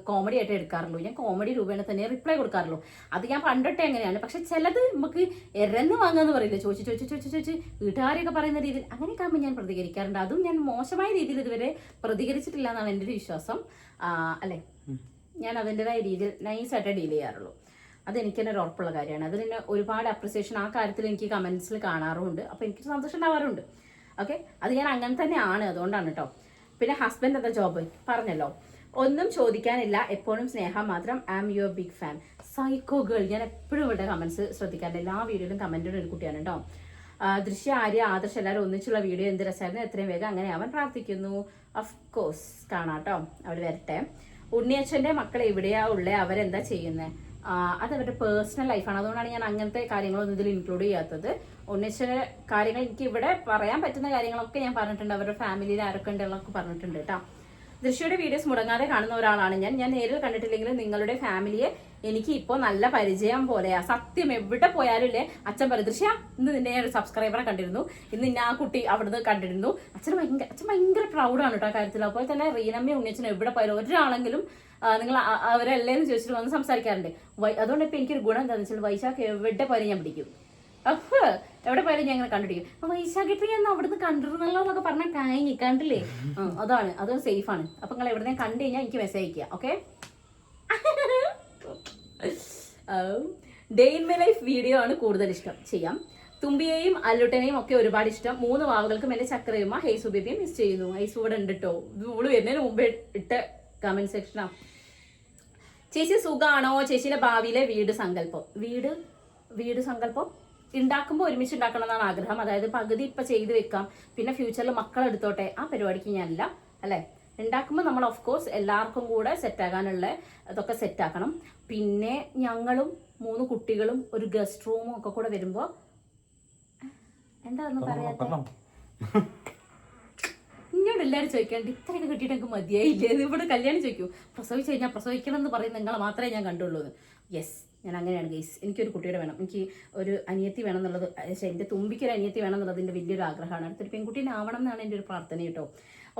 comedy ആയിട്ട് എടുക്കാറുള്ളൂ. ഞാൻ കോമഡി രൂപേണ തന്നെ റിപ്ലൈ കൊടുക്കാറുള്ളൂ. അത് ഞാൻ പണ്ടൊട്ടെ എങ്ങനെയാണ്. പക്ഷെ ചിലത് നമുക്ക് എരന്ന് വാങ്ങാന്ന് പറയില്ല, ചോദിച്ച് വീട്ടുകാരെയൊക്കെ പറയുന്ന രീതിയിൽ അങ്ങനെയൊക്കെ ആകുമ്പോൾ ഞാൻ പ്രതികരിക്കാറുണ്ട്. അതും ഞാൻ മോശമായ രീതിയിൽ ഇതുവരെ പ്രതികരിച്ചിട്ടില്ല എന്നാണ് എൻ്റെ ഒരു വിശ്വാസം. അല്ലേ, ഞാൻ അതിൻ്റെതായ രീതിയിൽ നൈസായിട്ട് ഡീൽ ചെയ്യാറുള്ളൂ. അതെനിക്ക് തന്നെ ഒരു ഉറപ്പുള്ള കാര്യമാണ്. അതിന് തന്നെ ഒരുപാട് അപ്രിസിയേഷൻ ആ കാര്യത്തിൽ എനിക്ക് കമൻസിൽ കാണാറുമുണ്ട്. അപ്പോൾ എനിക്ക് സന്തോഷം ഉണ്ടാവാറുണ്ട്. ഓക്കെ, അത് ഞാൻ അങ്ങനെ തന്നെയാണ്, അതുകൊണ്ടാണ് കേട്ടോ. പിന്നെ ഹസ്ബൻഡ് എന്താ ജോബ് പറഞ്ഞല്ലോ. ഒന്നും ചോദിക്കാനില്ല, എപ്പോഴും സ്നേഹം മാത്രം. I am your big fan. Psycho girl. ഞാൻ എപ്പോഴും ഇവിടെ കമൻസ് ശ്രദ്ധിക്കാറുണ്ട്. എല്ലാ വീഡിയോയിലും കമൻറ്റിൻ്റെ ഒരു കുട്ടിയാണ് കേട്ടോ. ദൃശ്യ, ആര്യ, ആദർശ് എല്ലാവരും ഒന്നിച്ചുള്ള വീഡിയോ എന്ത് രസമായിരുന്നു. എത്രയും വേഗം അങ്ങനെ അവൻ പ്രാർത്ഥിക്കുന്നു. ഓഫ് കോഴ്സ് കാണാം കേട്ടോ, അവിടെ വരട്ടെ. ഉണ്ണിയച്ഛൻ്റെ മക്കൾ എവിടെയാ ഉള്ളത്, അവരെന്താ ചെയ്യുന്നത്? അത് അവരുടെ പേഴ്സണൽ ലൈഫാണ്. അതുകൊണ്ടാണ് ഞാൻ അങ്ങനത്തെ കാര്യങ്ങളൊന്നും ഇതിൽ ഇൻക്ലൂഡ് ചെയ്യാത്തത്. ഉണ്ണിയച്ഛൻ്റെ കാര്യങ്ങൾ എനിക്ക് ഇവിടെ പറയാൻ പറ്റുന്ന കാര്യങ്ങളൊക്കെ ഞാൻ പറഞ്ഞിട്ടുണ്ട്. അവരുടെ ഫാമിലിയിൽ ആരൊക്കെ ഉണ്ടെന്നൊക്കെ പറഞ്ഞിട്ടുണ്ട് കേട്ടോ. ദൃശ്യയുടെ വീഡിയോസ് മുടങ്ങാതെ കാണുന്ന ഒരാളാണ് ഞാൻ നേരിൽ കണ്ടിട്ടില്ലെങ്കിലും നിങ്ങളുടെ ഫാമിലിയെ എനിക്ക് ഇപ്പോൾ നല്ല പരിചയം പോലെയാ. സത്യം, എവിടെ പോയാലും ഇല്ലേ അച്ഛൻ പറയും, ദൃശ്യ ഇന്ന് നിന്നെ ഞാൻ ഒരു സബ്സ്ക്രൈബറെ കണ്ടിരുന്നു, ഇന്ന് ഇന്ന ആ കുട്ടി അവിടുന്ന് കണ്ടിരുന്നു. അച്ഛൻ ഭയങ്കര പ്രൗഡാണ് കേട്ടോ ആ കാര്യത്തിൽ. അപ്പോൾ തന്നെ റീനമ്മയും ഉണ്ണിയച്ഛനും എവിടെ പോയാലും ഒരാളെങ്കിലും നിങ്ങൾ അവരല്ലേന്ന് ചോദിച്ചിട്ട് വന്ന് സംസാരിക്കാറുണ്ട്. അതുകൊണ്ട് ഇപ്പം എനിക്കൊരു ഗുണം എന്താണെന്ന് വെച്ചാൽ വൈശാഖ് എവിടെ പോയാലും ഞാൻ പിടിക്കും. എവിടെ പോയാലും ഞാൻ ഇങ്ങനെ കണ്ടിരിക്കും. അപ്പൊ വൈശാഖിട്ട് ഞാൻ അവിടുന്ന് കണ്ടിരുന്നല്ലോ എന്നൊക്കെ പറഞ്ഞാൽ കഴിഞ്ഞ് കണ്ടില്ലേ. അതാണ്, അതും സേഫ് ആണ്. അപ്പൊ നിങ്ങൾ എവിടെ നിന്ന് കണ്ടു കഴിഞ്ഞാൽ എനിക്ക് മെസ്സേജ് അയക്കുക. Okay, day in my life video ആണ് കൂടുതൽ ഇഷ്ടം. ചെയ്യാം. തുമ്പിയെയും അല്ലുട്ടനെയും ഒക്കെ ഒരുപാട് ഇഷ്ടം. 3 വാവുകൾക്കും എന്റെ ചക്രയുമ്മ ഹൈസു ബേബിയും മിസ് ചെയ്യുന്നു. ഹൈസു ഇവിടെ ഉണ്ട് കേട്ടോ. ഇവള് വരുന്നതിന് മുമ്പേ ഇട്ട കമന്റ് സെക്ഷനാ. ചേച്ചി സുഖാണോ? ചേച്ചിയുടെ ഭാവിയിലെ വീട് സങ്കല്പം. വീട് സങ്കല്പം ഉണ്ടാക്കുമ്പോൾ ഒരുമിച്ച് ഉണ്ടാക്കണം എന്നാണ് ആഗ്രഹം. അതായത് പകുതി ഇപ്പൊ ചെയ്ത് വെക്കാം, പിന്നെ ഫ്യൂച്ചറിൽ മക്കളെടുത്തോട്ടെ, ആ പരിപാടിക്ക് ഞാനില്ല. അല്ലെ, ഉണ്ടാക്കുമ്പോൾ നമ്മൾ ഓഫ് കോഴ്സ് എല്ലാവർക്കും കൂടെ സെറ്റാകാനുള്ള അതൊക്കെ സെറ്റാക്കണം. പിന്നെ ഞങ്ങളും 3 കുട്ടികളും ഒരു ഗസ്റ്റ് റൂമും ഒക്കെ കൂടെ വരുമ്പോ എന്താന്ന് പറയാത്ത ഇങ്ങോട്ട് എല്ലാവരും ചോദിക്കാണ്ട് ഇത്രയൊക്കെ കിട്ടിയിട്ട് എനിക്ക് മതിയായില്ലേ. ഇവിടെ കല്യാണം ചോദിക്കൂ, പ്രസവിച്ച് കഴിഞ്ഞാൽ പ്രസവിക്കണം എന്ന് പറയുന്നത് നിങ്ങളെ മാത്രമേ ഞാൻ കണ്ടുള്ളൂ. യെസ്, ഞാൻ അങ്ങനെയാണ് ഗൈസ്. എനിക്കൊരു കുട്ടിയുടെ വേണം, എനിക്ക് ഒരു അനിയത്തി വേണം എന്നുള്ളത്, എൻ്റെ തുമ്പിക്കൊരു അനിയത്തി വേണം എന്നുള്ളത് എൻ്റെ വലിയൊരു ആഗ്രഹമാണ്. അടുത്തൊരു പെൺകുട്ടീനെ ആവണം എന്നാണ് എൻ്റെ ഒരു പ്രാർത്ഥന കേട്ടോ.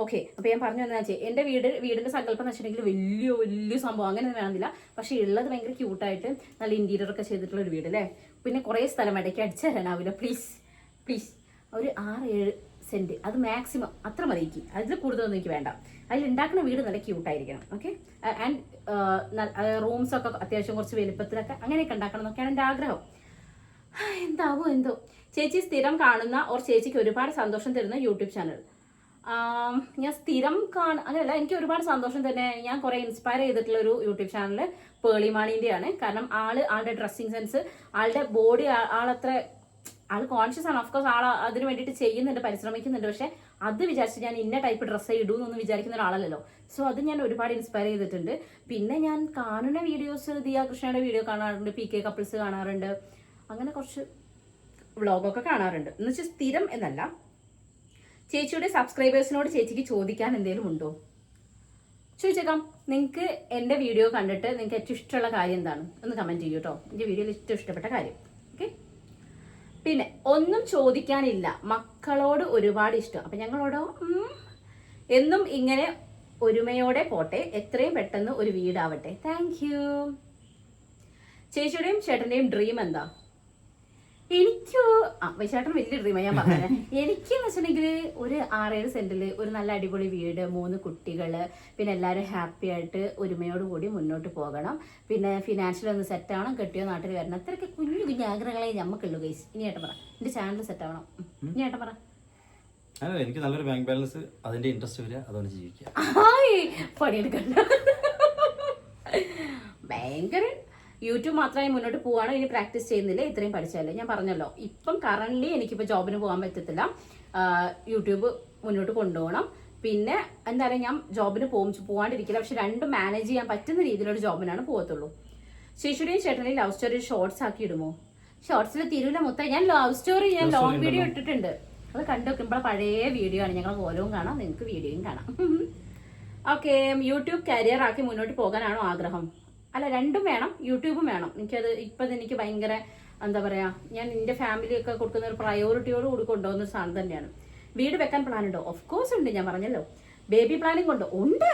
ഓക്കെ, അപ്പോൾ ഞാൻ പറഞ്ഞു എന്താ വെച്ചാൽ എൻ്റെ വീടിൻ്റെ സങ്കല്പം എന്ന് വെച്ചിട്ടുണ്ടെങ്കിൽ വലിയ സംഭവം അങ്ങനെയൊന്നും വേണമെന്നില്ല. പക്ഷേ ഉള്ളത് ഭയങ്കര ക്യൂട്ടായിട്ട് നല്ല ഇൻറ്റീരിയർ ഒക്കെ ചെയ്തിട്ടുള്ള ഒരു വീട് അല്ലേ. പിന്നെ കുറേ സ്ഥലം ഇടയ്ക്ക് അടിച്ചു തരാനാവില്ല, പ്ലീസ്. ഒരു 6-7 സെന്റ്, അത് മാക്സിമം അത്ര മതി എനിക്ക്. അതിൽ കൂടുതലൊന്നും എനിക്ക് വേണ്ട. അതിലുണ്ടാക്കുന്ന വീട് നല്ല ക്യൂട്ടായിരിക്കണം. ഓക്കെ, ആൻഡ് റൂംസൊക്കെ അത്യാവശ്യം കുറച്ച് വലുപ്പത്തിലൊക്കെ അങ്ങനെയൊക്കെ ഉണ്ടാക്കണം എന്നൊക്കെയാണ് എൻ്റെ ആഗ്രഹം. എന്താവോ എന്തോ. ചേച്ചി സ്ഥിരം കാണുന്ന ഓർ ചേച്ചിക്ക് ഒരുപാട് സന്തോഷം തരുന്ന യൂട്യൂബ് ചാനൽ. ഞാൻ സ്ഥിരം അങ്ങനെയല്ല, എനിക്ക് ഒരുപാട് സന്തോഷം തന്നെ. ഞാൻ കുറെ ഇൻസ്പയർ ചെയ്തിട്ടുള്ള ഒരു യൂട്യൂബ് ചാനൽ പേളിമാണിൻ്റെയാണ്. കാരണം ആളുടെ ഡ്രസ്സിങ് സെൻസ്, ആളുടെ ബോഡി, ആൾ കോൺഷ്യസ് ആണ്. ഓഫ്കോഴ്സ് ആൾ അതിന് വേണ്ടിയിട്ട് ചെയ്യുന്നുണ്ട്, പരിശ്രമിക്കുന്നുണ്ട്. പക്ഷെ അത് വിചാരിച്ച് ഞാൻ ഇന്ന ടൈപ്പ് ഡ്രസ്സ് ഇടൂന്നൊന്നും വിചാരിക്കുന്ന ഒരാളല്ലല്ലോ. സോ അത് ഞാൻ ഒരുപാട് ഇൻസ്പയർ ചെയ്തിട്ടുണ്ട്. പിന്നെ ഞാൻ കാണുന്ന വീഡിയോസ് ദിയ കൃഷ്ണയുടെ വീഡിയോ കാണാറുണ്ട്, PK കപ്പിൾസ് കാണാറുണ്ട്, അങ്ങനെ കുറച്ച് വ്ളോഗൊക്കെ കാണാറുണ്ട്. എന്ന് വെച്ചാൽ സ്ഥിരം എന്നല്ല. ചേച്ചിയുടെ സബ്സ്ക്രൈബേഴ്സിനോട് ചേച്ചിക്ക് ചോദിക്കാൻ എന്തെങ്കിലും ഉണ്ടോ? ചോദിച്ചേക്കാം. നിങ്ങൾക്ക് എൻ്റെ വീഡിയോ കണ്ടിട്ട് നിങ്ങൾക്ക് ഏറ്റവും ഇഷ്ടമുള്ള കാര്യം എന്താണ് ഒന്ന് കമൻറ്റ് ചെയ്യൂ കേട്ടോ. എൻ്റെ വീഡിയോയിൽ ഏറ്റവും ഇഷ്ടപ്പെട്ട കാര്യം. ഓക്കെ, പിന്നെ ഒന്നും ചോദിക്കാനില്ല, മക്കളോട് ഒരുപാട് ഇഷ്ടം. അപ്പം ഞങ്ങളോടോ എന്നും ഇങ്ങനെ ഒരുമയോടെ പോട്ടെ, എത്രയും പെട്ടെന്ന് ഒരു വീടാവട്ടെ. Thank you. ചേച്ചിയുടെയും ചേട്ടൻ്റെയും ഡ്രീം എന്താ? എനിക്ക് വൈശാട്ടൻ വലിയ ഡ്രീമാണ് ഞാൻ പറഞ്ഞത്. എനിക്കെന്ന് വെച്ചിട്ടുണ്ടെങ്കിൽ ഒരു 6-7 സെന്റില് ഒരു നല്ല അടിപൊളി വീട്, 3 കുട്ടികള്, പിന്നെ എല്ലാവരും ഹാപ്പി ആയിട്ട് ഒരുമയോടുകൂടി മുന്നോട്ട് പോകണം. പിന്നെ ഫിനാൻഷ്യൽ ഒന്ന് സെറ്റ് ആവണം, കെട്ടിയോ നാട്ടിൽ വരണം. അത്രയൊക്കെ കുഞ്ഞു ആഗ്രഹങ്ങളെ നമുക്കുള്ളൂ ഗൈസ്. ഇനി ഏട്ടൻ പറ, എന്റെ ചാനൽ സെറ്റ് ആവണം. ഇനി ഏട്ടൻ പറ. എനിക്ക് നല്ലൊരു ബാങ്ക് ബാലൻസ്, അതിന്റെ ഇൻട്രസ്റ്റ് വരിക, അതുകൊണ്ട് ജീവിക്കുക. പണിയെടുക്കണ്ട. ഭയങ്കര യൂട്യൂബ് മാത്രമായി മുന്നോട്ട് പോവാണ്. ഇനി പ്രാക്ടീസ് ചെയ്യുന്നില്ല, ഇത്രയും പഠിച്ചല്ലേ. ഞാൻ പറഞ്ഞല്ലോ, ഇപ്പം കറന്റ് എനിക്കിപ്പോൾ ജോബിന് പോകാൻ പറ്റത്തില്ല. യൂട്യൂബ് മുന്നോട്ട് കൊണ്ടുപോകണം. പിന്നെ എന്താ പറയുക, ഞാൻ ജോബിന് പോകാണ്ടിരിക്കില്ല. പക്ഷെ രണ്ടും മാനേജ് ചെയ്യാൻ പറ്റുന്ന രീതിയിലൊരു ജോബിനാണ് പോകത്തുള്ളൂ. ചേച്ചിയുടെയും ചേട്ടനെയും ലവ് സ്റ്റോറി ഷോർട്സ് ആക്കി ഇടുമോ? ഷോർട്സിൽ തിരുവില്ല മൊത്തം ഞാൻ ലവ് സ്റ്റോറി, ഞാൻ ലോങ് വീഡിയോ ഇട്ടിട്ടുണ്ട്. അത് കണ്ടു വെക്കുമ്പോൾ പഴയ വീഡിയോ ആണ്. ഞങ്ങൾ ഓരോവും കാണാം, നിങ്ങൾക്ക് വീഡിയോയും കാണാം. ഓക്കെ, യൂട്യൂബ് കരിയർ ആക്കി മുന്നോട്ട് പോകാനാണോ ആഗ്രഹം? അല്ല, രണ്ടും വേണം, യൂട്യൂബും വേണം. എനിക്കത് ഇപ്പം എനിക്ക് ഭയങ്കര എന്താ പറയാ, ഞാൻ എൻ്റെ ഫാമിലിയൊക്കെ കൊടുക്കുന്ന ഒരു പ്രയോറിറ്റിയോട് കൂടി കൊണ്ടുപോകുന്ന ഒരു സാധനം തന്നെയാണ്. വീട് വെക്കാൻ പ്ലാൻ ഉണ്ടോ? ഓഫ് കോഴ്സ് ഉണ്ട്. ഞാൻ പറഞ്ഞല്ലോ, ബേബി പ്ലാനിങ് ഉണ്ടോ? ഉണ്ട്.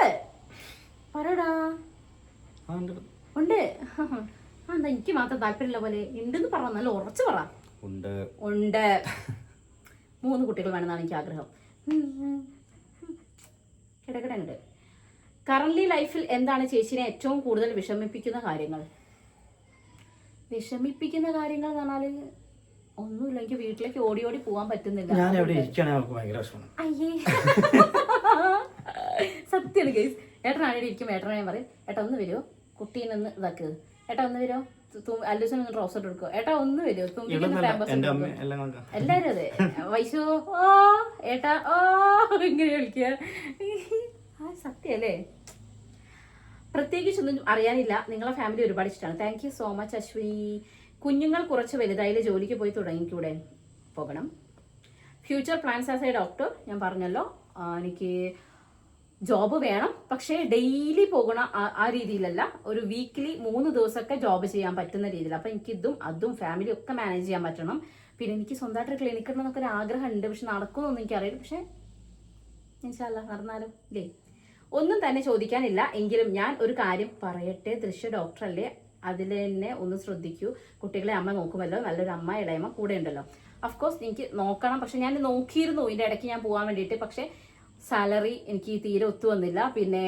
പറയടാ. ഉണ്ട്. എന്താ എനിക്ക് മാത്രം താല്പര്യമില്ല പോലെ? ഉണ്ടെന്ന് പറ, നല്ല ഉറച്ചു പറ. ഉണ്ട്. 3 കുട്ടികൾ വേണമെന്നാണ് എനിക്ക് ആഗ്രഹം. കിടകിടണ്ട്. കറന്റ് ലൈഫിൽ എന്താണ് ചേച്ചിനെ ഏറ്റവും കൂടുതൽ വിഷമിപ്പിക്കുന്ന കാര്യങ്ങൾ? വിഷമിപ്പിക്കുന്ന കാര്യങ്ങൾ എന്ന് പറഞ്ഞാല് ഒന്നുമില്ല. എനിക്ക് വീട്ടിലേക്ക് ഓടി ഓടി പോവാൻ പറ്റുന്നില്ല. അയ്യേ, സത്യമാണ് ഗൈസ്. ഏട്ടനാണ് ഇരിക്കും. ഏട്ടനാണ് ഞാൻ പറയും, ഏട്ടാ ഒന്ന് വരുമോ, കുട്ടീനൊന്ന് ഇതാക്ക്, ഏട്ടാ ഒന്ന് വരുമോ, അല്ലൂസിനൊന്ന് ട്രൗസർ എടുക്കോ, ഏട്ടാ ഒന്ന് വരുമോ, എല്ലാരും അതെ. വൈശു ഓ ഏട്ടാ ഓ ഇങ്ങനെ വിളിക്കുക. സത്യല്ലേ. പ്രത്യേകിച്ചൊന്നും അറിയാനില്ല. നിങ്ങളെ ഫാമിലി ഒരുപാട് ഇഷ്ടമാണ്. Thank you so much Ashwini. കുഞ്ഞുങ്ങൾ കുറച്ച് വലുതായാലും ജോലിക്ക് പോയി തുടങ്ങിക്കൂടെ? പോകണം. Future plans as a doctor ഞാൻ പറഞ്ഞല്ലോ, എനിക്ക് ജോബ് വേണം, പക്ഷേ ഡെയിലി പോകണ ആ രീതിയിലല്ല. ഒരു വീക്കിലി 3 ദിവസമൊക്കെ ജോബ് ചെയ്യാൻ പറ്റുന്ന രീതിയിൽ. അപ്പം എനിക്ക് അതും ഫാമിലി ഒക്കെ മാനേജ് ചെയ്യാൻ പറ്റണം. പിന്നെ എനിക്ക് സ്വന്തമായിട്ട് ക്ലിനിക് ഉണ്ടെന്നൊക്കെ ഒരു ആഗ്രഹമുണ്ട്. പക്ഷെ നടക്കുമെന്നൊന്നും എനിക്കറിയില്ല. പക്ഷെ ഇൻഷാ അല്ലാഹ് നടന്നാലും ഇല്ലേ. ഒന്നും തന്നെ ചോദിക്കാനില്ല. എങ്കിലും ഞാൻ ഒരു കാര്യം പറയട്ടെ. ദൃശ്യ ഡോക്ടറല്ലേ, അതിൽ തന്നെ ഒന്ന് ശ്രദ്ധിക്കൂ. കുട്ടികളെ അമ്മ നോക്കുമല്ലോ, നല്ലൊരു അമ്മ ഇളയമ്മ കൂടെ ഉണ്ടല്ലോ. അഫ്കോഴ്സ് എനിക്ക് നോക്കണം. പക്ഷെ ഞാൻ നോക്കിയിരുന്നു ഇതിൻ്റെ ഇടയ്ക്ക് ഞാൻ പോകാൻ വേണ്ടിയിട്ട്. പക്ഷേ സാലറി എനിക്ക് തീരെ ഒത്തു വന്നില്ല. പിന്നെ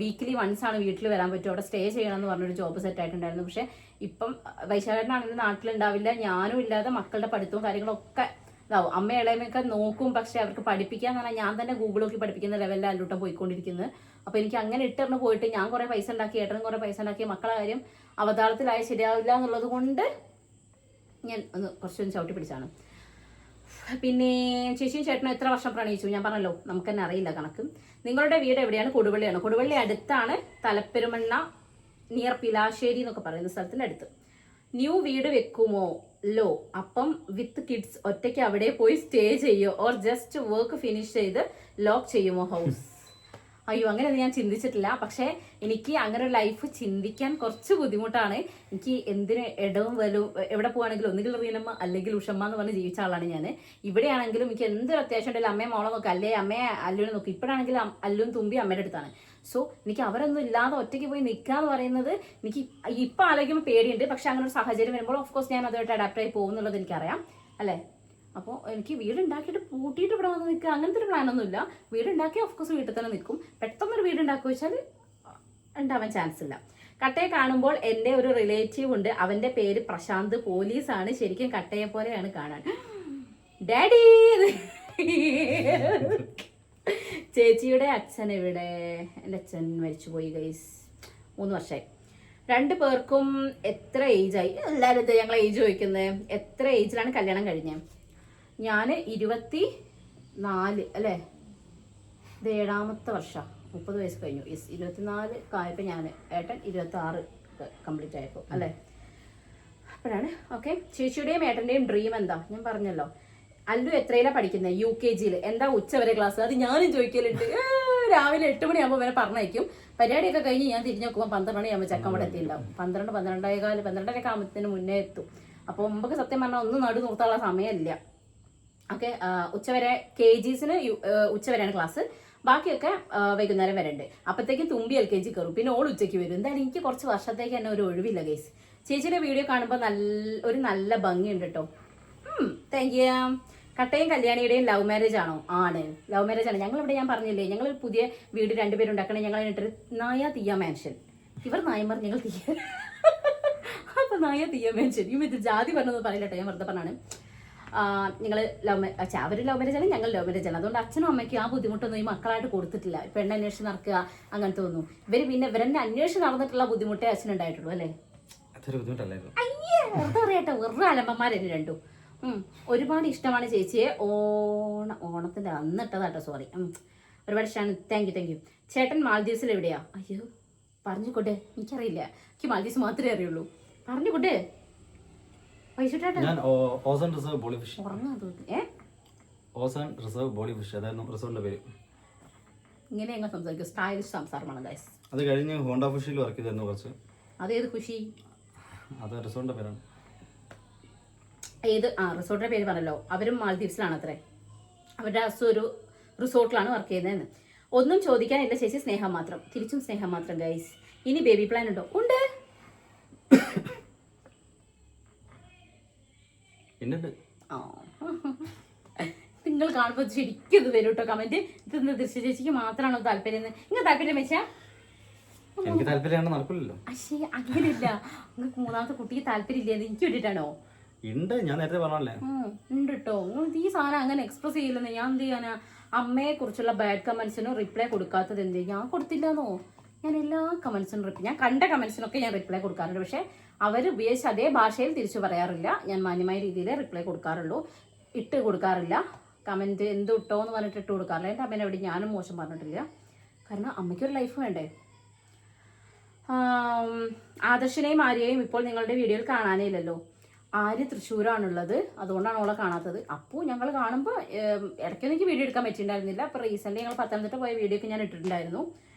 വീക്കിലി വൺസ് ആണ് വീട്ടിൽ വരാൻ പറ്റും. അവിടെ സ്റ്റേ ചെയ്യണം എന്ന് പറഞ്ഞൊരു ജോബ് സെറ്റ് ആയിട്ടുണ്ടായിരുന്നു. പക്ഷെ ഇപ്പം വൈശാഖേട്ടനാണെങ്കിലും നാട്ടിലുണ്ടാവില്ല. ഞാനും ഇല്ലാതെ മക്കളുടെ പഠിത്തവും കാര്യങ്ങളൊക്കെ ഇതാവും. അമ്മ ഇളയമൊക്കെ നോക്കും, പക്ഷെ അവർക്ക് പഠിപ്പിക്കാന്ന് പറഞ്ഞാൽ ഞാൻ തന്നെ ഗൂഗിൾ നോക്കി പഠിപ്പിക്കുന്ന ലെവലിൽ അല്ലൂട്ടം പോയിക്കൊണ്ടിരിക്കുന്നത്. അപ്പൊ എനിക്ക് അങ്ങനെ ഇട്ടിറന്ന് പോയിട്ട് ഞാൻ കുറെ പൈസ ഉണ്ടാക്കി, ഏട്ടനും കുറെ പൈസ ഉണ്ടാക്കി, മക്കളെ കാര്യം അവതാളത്തിലായി ശരിയാവില്ല എന്നുള്ളത് കൊണ്ട് ഞാൻ കുറച്ചൊന്ന് ചവിട്ടി പിടിച്ചാണ്. പിന്നെ ചേച്ചിയും ചേട്ടനും എത്ര വർഷം പ്രണയിച്ചു? ഞാൻ പറഞ്ഞല്ലോ, നമുക്ക് തന്നെ അറിയില്ല കണക്ക്. നിങ്ങളുടെ വീട് എവിടെയാണ്? കൊടുവള്ളിയാണ്. കൊടുവള്ളി അടുത്താണ്. തലപ്പെരുമണ്ണ നിയർ പിലാശ്ശേരി എന്നൊക്കെ പറയുന്ന സ്ഥലത്തിന്റെ അടുത്ത്. ന്യൂ വീട് വെക്കുമോ? ലോ. അപ്പം വിത്ത് കിഡ്സ് ഒറ്റയ്ക്ക് അവിടെ പോയി സ്റ്റേ ചെയ്യോ? ഓർ ജസ്റ്റ് വർക്ക് ഫിനിഷ് ചെയ്ത് ലോക്ക് ചെയ്യുമോ ഹൗസ്? അയ്യോ, അങ്ങനെയൊന്നും ഞാൻ ചിന്തിച്ചിട്ടില്ല. പക്ഷേ എനിക്ക് അങ്ങനെ ഒരു ലൈഫ് ചിന്തിക്കാൻ കുറച്ച് ബുദ്ധിമുട്ടാണ്. എനിക്ക് എന്തിന് ഇടവും വലവും എവിടെ പോവാണെങ്കിലും ഒന്നുകിൽ റീനമ്മ അല്ലെങ്കിൽ ഉഷമ്മ എന്ന് പറഞ്ഞ് ജീവിച്ച ആളാണ് ഞാൻ. ഇവിടെയാണെങ്കിലും എനിക്ക് എന്തൊരു അത്യാവശ്യം ഉണ്ടെങ്കിലും അമ്മയെ മോളെ നോക്കുക, അല്ലേ അമ്മയെ അല്ലുവിനെ നോക്കും. ഇപ്പോഴാണെങ്കിലും അല്ലും തുമ്പി അമ്മയുടെ അടുത്താണ്. സോ എനിക്ക് അവരൊന്നും ഇല്ലാതെ ഒറ്റയ്ക്ക് പോയി നിൽക്കുക എന്ന് പറയുന്നത് എനിക്ക് ഇപ്പം ആലോചിക്കുമ്പോൾ പേടിയുണ്ട്. പക്ഷെ അങ്ങനെ ഒരു സാഹചര്യം വരുമ്പോൾ ഓഫ്കോഴ്സ് ഞാൻ അതുമായിട്ട് അഡാപ്റ്റ് ആയി പോകുന്നുള്ളത് എനിക്കറിയാം അല്ലേ. അപ്പോൾ എനിക്ക് വീടുണ്ടാക്കിയിട്ട് പൂട്ടിയിട്ട് ഇവിടെ വന്ന് നിൽക്കുക അങ്ങനത്തെ ഒരു പ്ലാനൊന്നുമില്ല. വീടുണ്ടാക്കി ഓഫ്കോഴ്സ് വീട്ടിൽ തന്നെ നിൽക്കും. പെട്ടെന്നൊരു വീടുണ്ടാക്കുക വെച്ചാൽ ഉണ്ടാവാൻ ചാൻസ് ഇല്ല. കട്ടയെ കാണുമ്പോൾ എൻ്റെ ഒരു റിലേറ്റീവ് ഉണ്ട്, അവൻ്റെ പേര് പ്രശാന്ത്, പോലീസാണ്. ശരിക്കും കട്ടയെ പോലെയാണ് കാണാൻ. ഡാഡി. ചേച്ചിയുടെ അച്ഛൻ എവിടെ? എൻ്റെ അച്ഛൻ മരിച്ചുപോയി ഗൈസ്, 3 വർഷമായി. 2 പേർക്കും എത്ര ഏജായി? എല്ലാവരും എന്താ ഞങ്ങൾ ഏജ് ചോദിക്കുന്നത്? എത്ര ഏജിലാണ് കല്യാണം കഴിഞ്ഞത്? ഞാൻ 24 അല്ലേ, ഇത് 7ാമത്തെ വർഷം, 30 വയസ്സ് കഴിഞ്ഞു. 24 ആയപ്പോൾ ഞാൻ, ഏട്ടൻ 26 കംപ്ലീറ്റ് ആയപ്പോൾ അല്ലേ, അപ്പോഴാണ്. ഓക്കെ. ചേച്ചിയുടെയും ഏട്ടൻ്റെയും ഡ്രീം എന്താ? ഞാൻ പറഞ്ഞല്ലോ. അല്ലു എത്രയിലാണ് പഠിക്കുന്നത്? UKGയിൽ. എന്താ ഉച്ചവരെ ക്ലാസ്? അത് ഞാനും ചോദിക്കലുണ്ട്. രാവിലെ 8 മണിയാകുമ്പോൾ വരെ പറഞ്ഞയക്കും. പരിപാടിയൊക്കെ കഴിഞ്ഞ് ഞാൻ തിരിഞ്ഞു നോക്കുമ്പോൾ 12 മണിയാകുമ്പോൾ ചെക്കൻ ഇവിടെ എത്തിയിട്ടുണ്ടാവും. 12, 12:15, 12:30 ആകുമ്പോഴത്തേന് മുന്നേ എത്തും. അപ്പോൾ മുമ്പൊക്കെ സത്യം പറഞ്ഞാൽ ഒന്നും നടു നിർത്താനുള്ള സമയമില്ല. ഓക്കെ. ഉച്ചവരെ KGസിന് ഉച്ചവരെയാണ് ക്ലാസ്. ബാക്കിയൊക്കെ വൈകുന്നേരം വരെ ഉണ്ട്. അപ്പോഴത്തേക്കും തുമ്പി LKG കയറും. പിന്നെ ഓൾ ഉച്ചയ്ക്ക് വരും. എന്തായാലും എനിക്ക് കുറച്ച് വർഷത്തേക്ക് തന്നെ ഒരു ഒഴിവില്ല ഗൈസ്. ചേച്ചിയുടെ വീഡിയോ കാണുമ്പോൾ നല്ല ഭംഗിയുണ്ട് കേട്ടോ. Thank you. കട്ടയും കല്യാണിയുടെയും ലവ് മാരേജ് ആണോ? ആണ്, ലവ് മാരേജ് ആണ്. ഞങ്ങളിവിടെ ഞാൻ പറഞ്ഞില്ലേ, ഞങ്ങൾ പുതിയ വീട് 2 പേരും ഉണ്ടാക്കണേ. ഞങ്ങൾ എന്നിട്ട് നായ തീയ മാൻഷൻ. ഇവർ നായന്മാർ, ഞങ്ങൾ തീയ. അപ്പൊ നായ തീയ മാൻഷൻ. ഇത് ജാതി പറഞ്ഞൊന്നും പറയില്ല കേട്ടോ, ഞാൻ വെറുതെ പറഞ്ഞാണ്. ഞങ്ങൾ അവർ ലവ് മാരേജ് ആണ്, ഞങ്ങൾ ലവ് മാരേജ് ആണ്. അതുകൊണ്ട് അച്ഛനും അമ്മയ്ക്കും ആ ബുദ്ധിമുട്ടൊന്നും ഈ മക്കളായിട്ട് കൊടുത്തിട്ടില്ല. പെണ്ണ് അന്വേഷിച്ച് നടക്കുക അങ്ങനത്തെ ഒന്നും. ഇവരെന്നെ അന്വേഷിച്ച് നടന്നിട്ടുള്ള ബുദ്ധിമുട്ടേ അച്ഛനുണ്ടായിട്ടുള്ളൂ അല്ലേ. അയ്യേ, വെറുതെ അറിയട്ടെ, വെറുതെ അലമ്പന്മാരെന്നെ രണ്ടും. ഒരുപാട് ഇഷ്ടമാണ് ചേച്ചിയെ. ഓണത്തിന്റെ അന്നിട്ടതാട്ടോ, സോറി. ഒരുപാട് ഇഷ്ടമാണ്. Thank U. ചേട്ടൻ മാൽദീവ്സിൽ എവിടെയാ? അയ്യോ പറഞ്ഞുകൊണ്ടേ, എനിക്കറിയില്ല. എനിക്ക് മാൽദീവ്സ് മാത്രമേ അറിയുള്ളൂ. പറഞ്ഞുകൊണ്ടേ. ഇങ്ങനെ ഞങ്ങൾ സംസാരിക്കും. സ്റ്റൈലിഷ് സംസാരമാണ് ഗൈസ്. അത് കഴിഞ്ഞ് ഹോണ്ട ഫിഷിൽ വർക്ക് ചെയ്തിരുന്നു കുറച്ച്. അതേത് ഖുഷി? അത് റിസോർട്ടിന്റെ പേരാണ്. റിസോർട്ടിന്റെ പേര് പറഞ്ഞല്ലോ, അവരും മാൽദീവ്സിലാണ് അത്രേ. അവരുടെ ഒരു റിസോർട്ടിലാണ് വർക്ക് ചെയ്യുന്നതെന്ന്. ഒന്നും ചോദിക്കാനില്ല ചേച്ചി, സ്നേഹം മാത്രം. തിരിച്ചും സ്നേഹം മാത്രം ഗൈസ്. ഇനി ബേബി പ്ലാൻ ഉണ്ടോ? ഉണ്ട്. നിങ്ങൾ കാണുമ്പോൾ ശരിക്കും ഇത് വരും കേട്ടോ കമന്റ്. ഇതെന്താ ദൃശ്യ ചേച്ചിക്ക് മാത്രമാണോ താല്പര്യം? നിങ്ങൾ താല്പര്യം വെച്ചാ എനിക്ക് താല്പര്യം നടക്കില്ലല്ലോ. പക്ഷേ അങ്ങനെയില്ല, നിങ്ങൾക്ക് മൂന്നാമത്തെ കുട്ടിക്ക് താല്പര്യം ഇല്ല, എനിക്ക് വേണ്ടിട്ടാണോ? ഉണ്ട്, ഞാൻ നേരത്തെ പറഞ്ഞല്ലേ. ഉണ്ട് കേട്ടോ. ഈ സാധനം അങ്ങനെ എക്സ്പ്രസ് ചെയ്യില്ലെന്ന്. ഞാൻ എന്ത് ചെയ്യാനാ? അമ്മയെ കുറിച്ചുള്ള ബാഡ് കമന്റ്സിനും റിപ്ലൈ കൊടുക്കാത്തത് എന്ത്? ഞാൻ കൊടുത്തില്ലെന്നോ? ഞാൻ എല്ലാ കമന്റ്സിനും ഞാൻ കണ്ട കമന്റ്സിനൊക്കെ ഞാൻ റിപ്ലൈ കൊടുക്കാറുണ്ട്. പക്ഷെ അവർ ഉപയോഗിച്ച അതേ ഭാഷയിൽ തിരിച്ചു പറയാറില്ല. ഞാൻ മാന്യമായ രീതിയിൽ റിപ്ലൈ കൊടുക്കാറുള്ളൂ, ഇട്ട് കൊടുക്കാറില്ല. കമന്റ് എന്ത് ഇട്ടോ എന്ന് പറഞ്ഞിട്ട് ഇട്ട് കൊടുക്കാറില്ല. എൻ്റെ അമ്മേനെ എവിടെ ഞാനും മോശം പറഞ്ഞിട്ടില്ല. കാരണം അമ്മയ്ക്കൊരു ലൈഫ് വേണ്ടേ. ആദർശിനെയും ആര്യയെയും ഇപ്പോൾ നിങ്ങളുടെ വീഡിയോയിൽ കാണാനേ ഇല്ലല്ലോ. ആര്യ തൃശ്ശൂരാണുള്ളത്, അതുകൊണ്ടാണ് അവളെ കാണാത്തത്. അപ്പോൾ ഞങ്ങൾ കാണുമ്പോൾ ഇടയ്ക്കൊന്നും എനിക്ക് വീഡിയോ എടുക്കാൻ പറ്റിയിട്ടുണ്ടായിരുന്നില്ല. അപ്പോൾ റീസെൻ്റ് ഞങ്ങൾ പത്തനംതിട്ട പോയ വീഡിയോ ഒക്കെ ഞാൻ ഇട്ടിട്ടുണ്ടായിരുന്നു.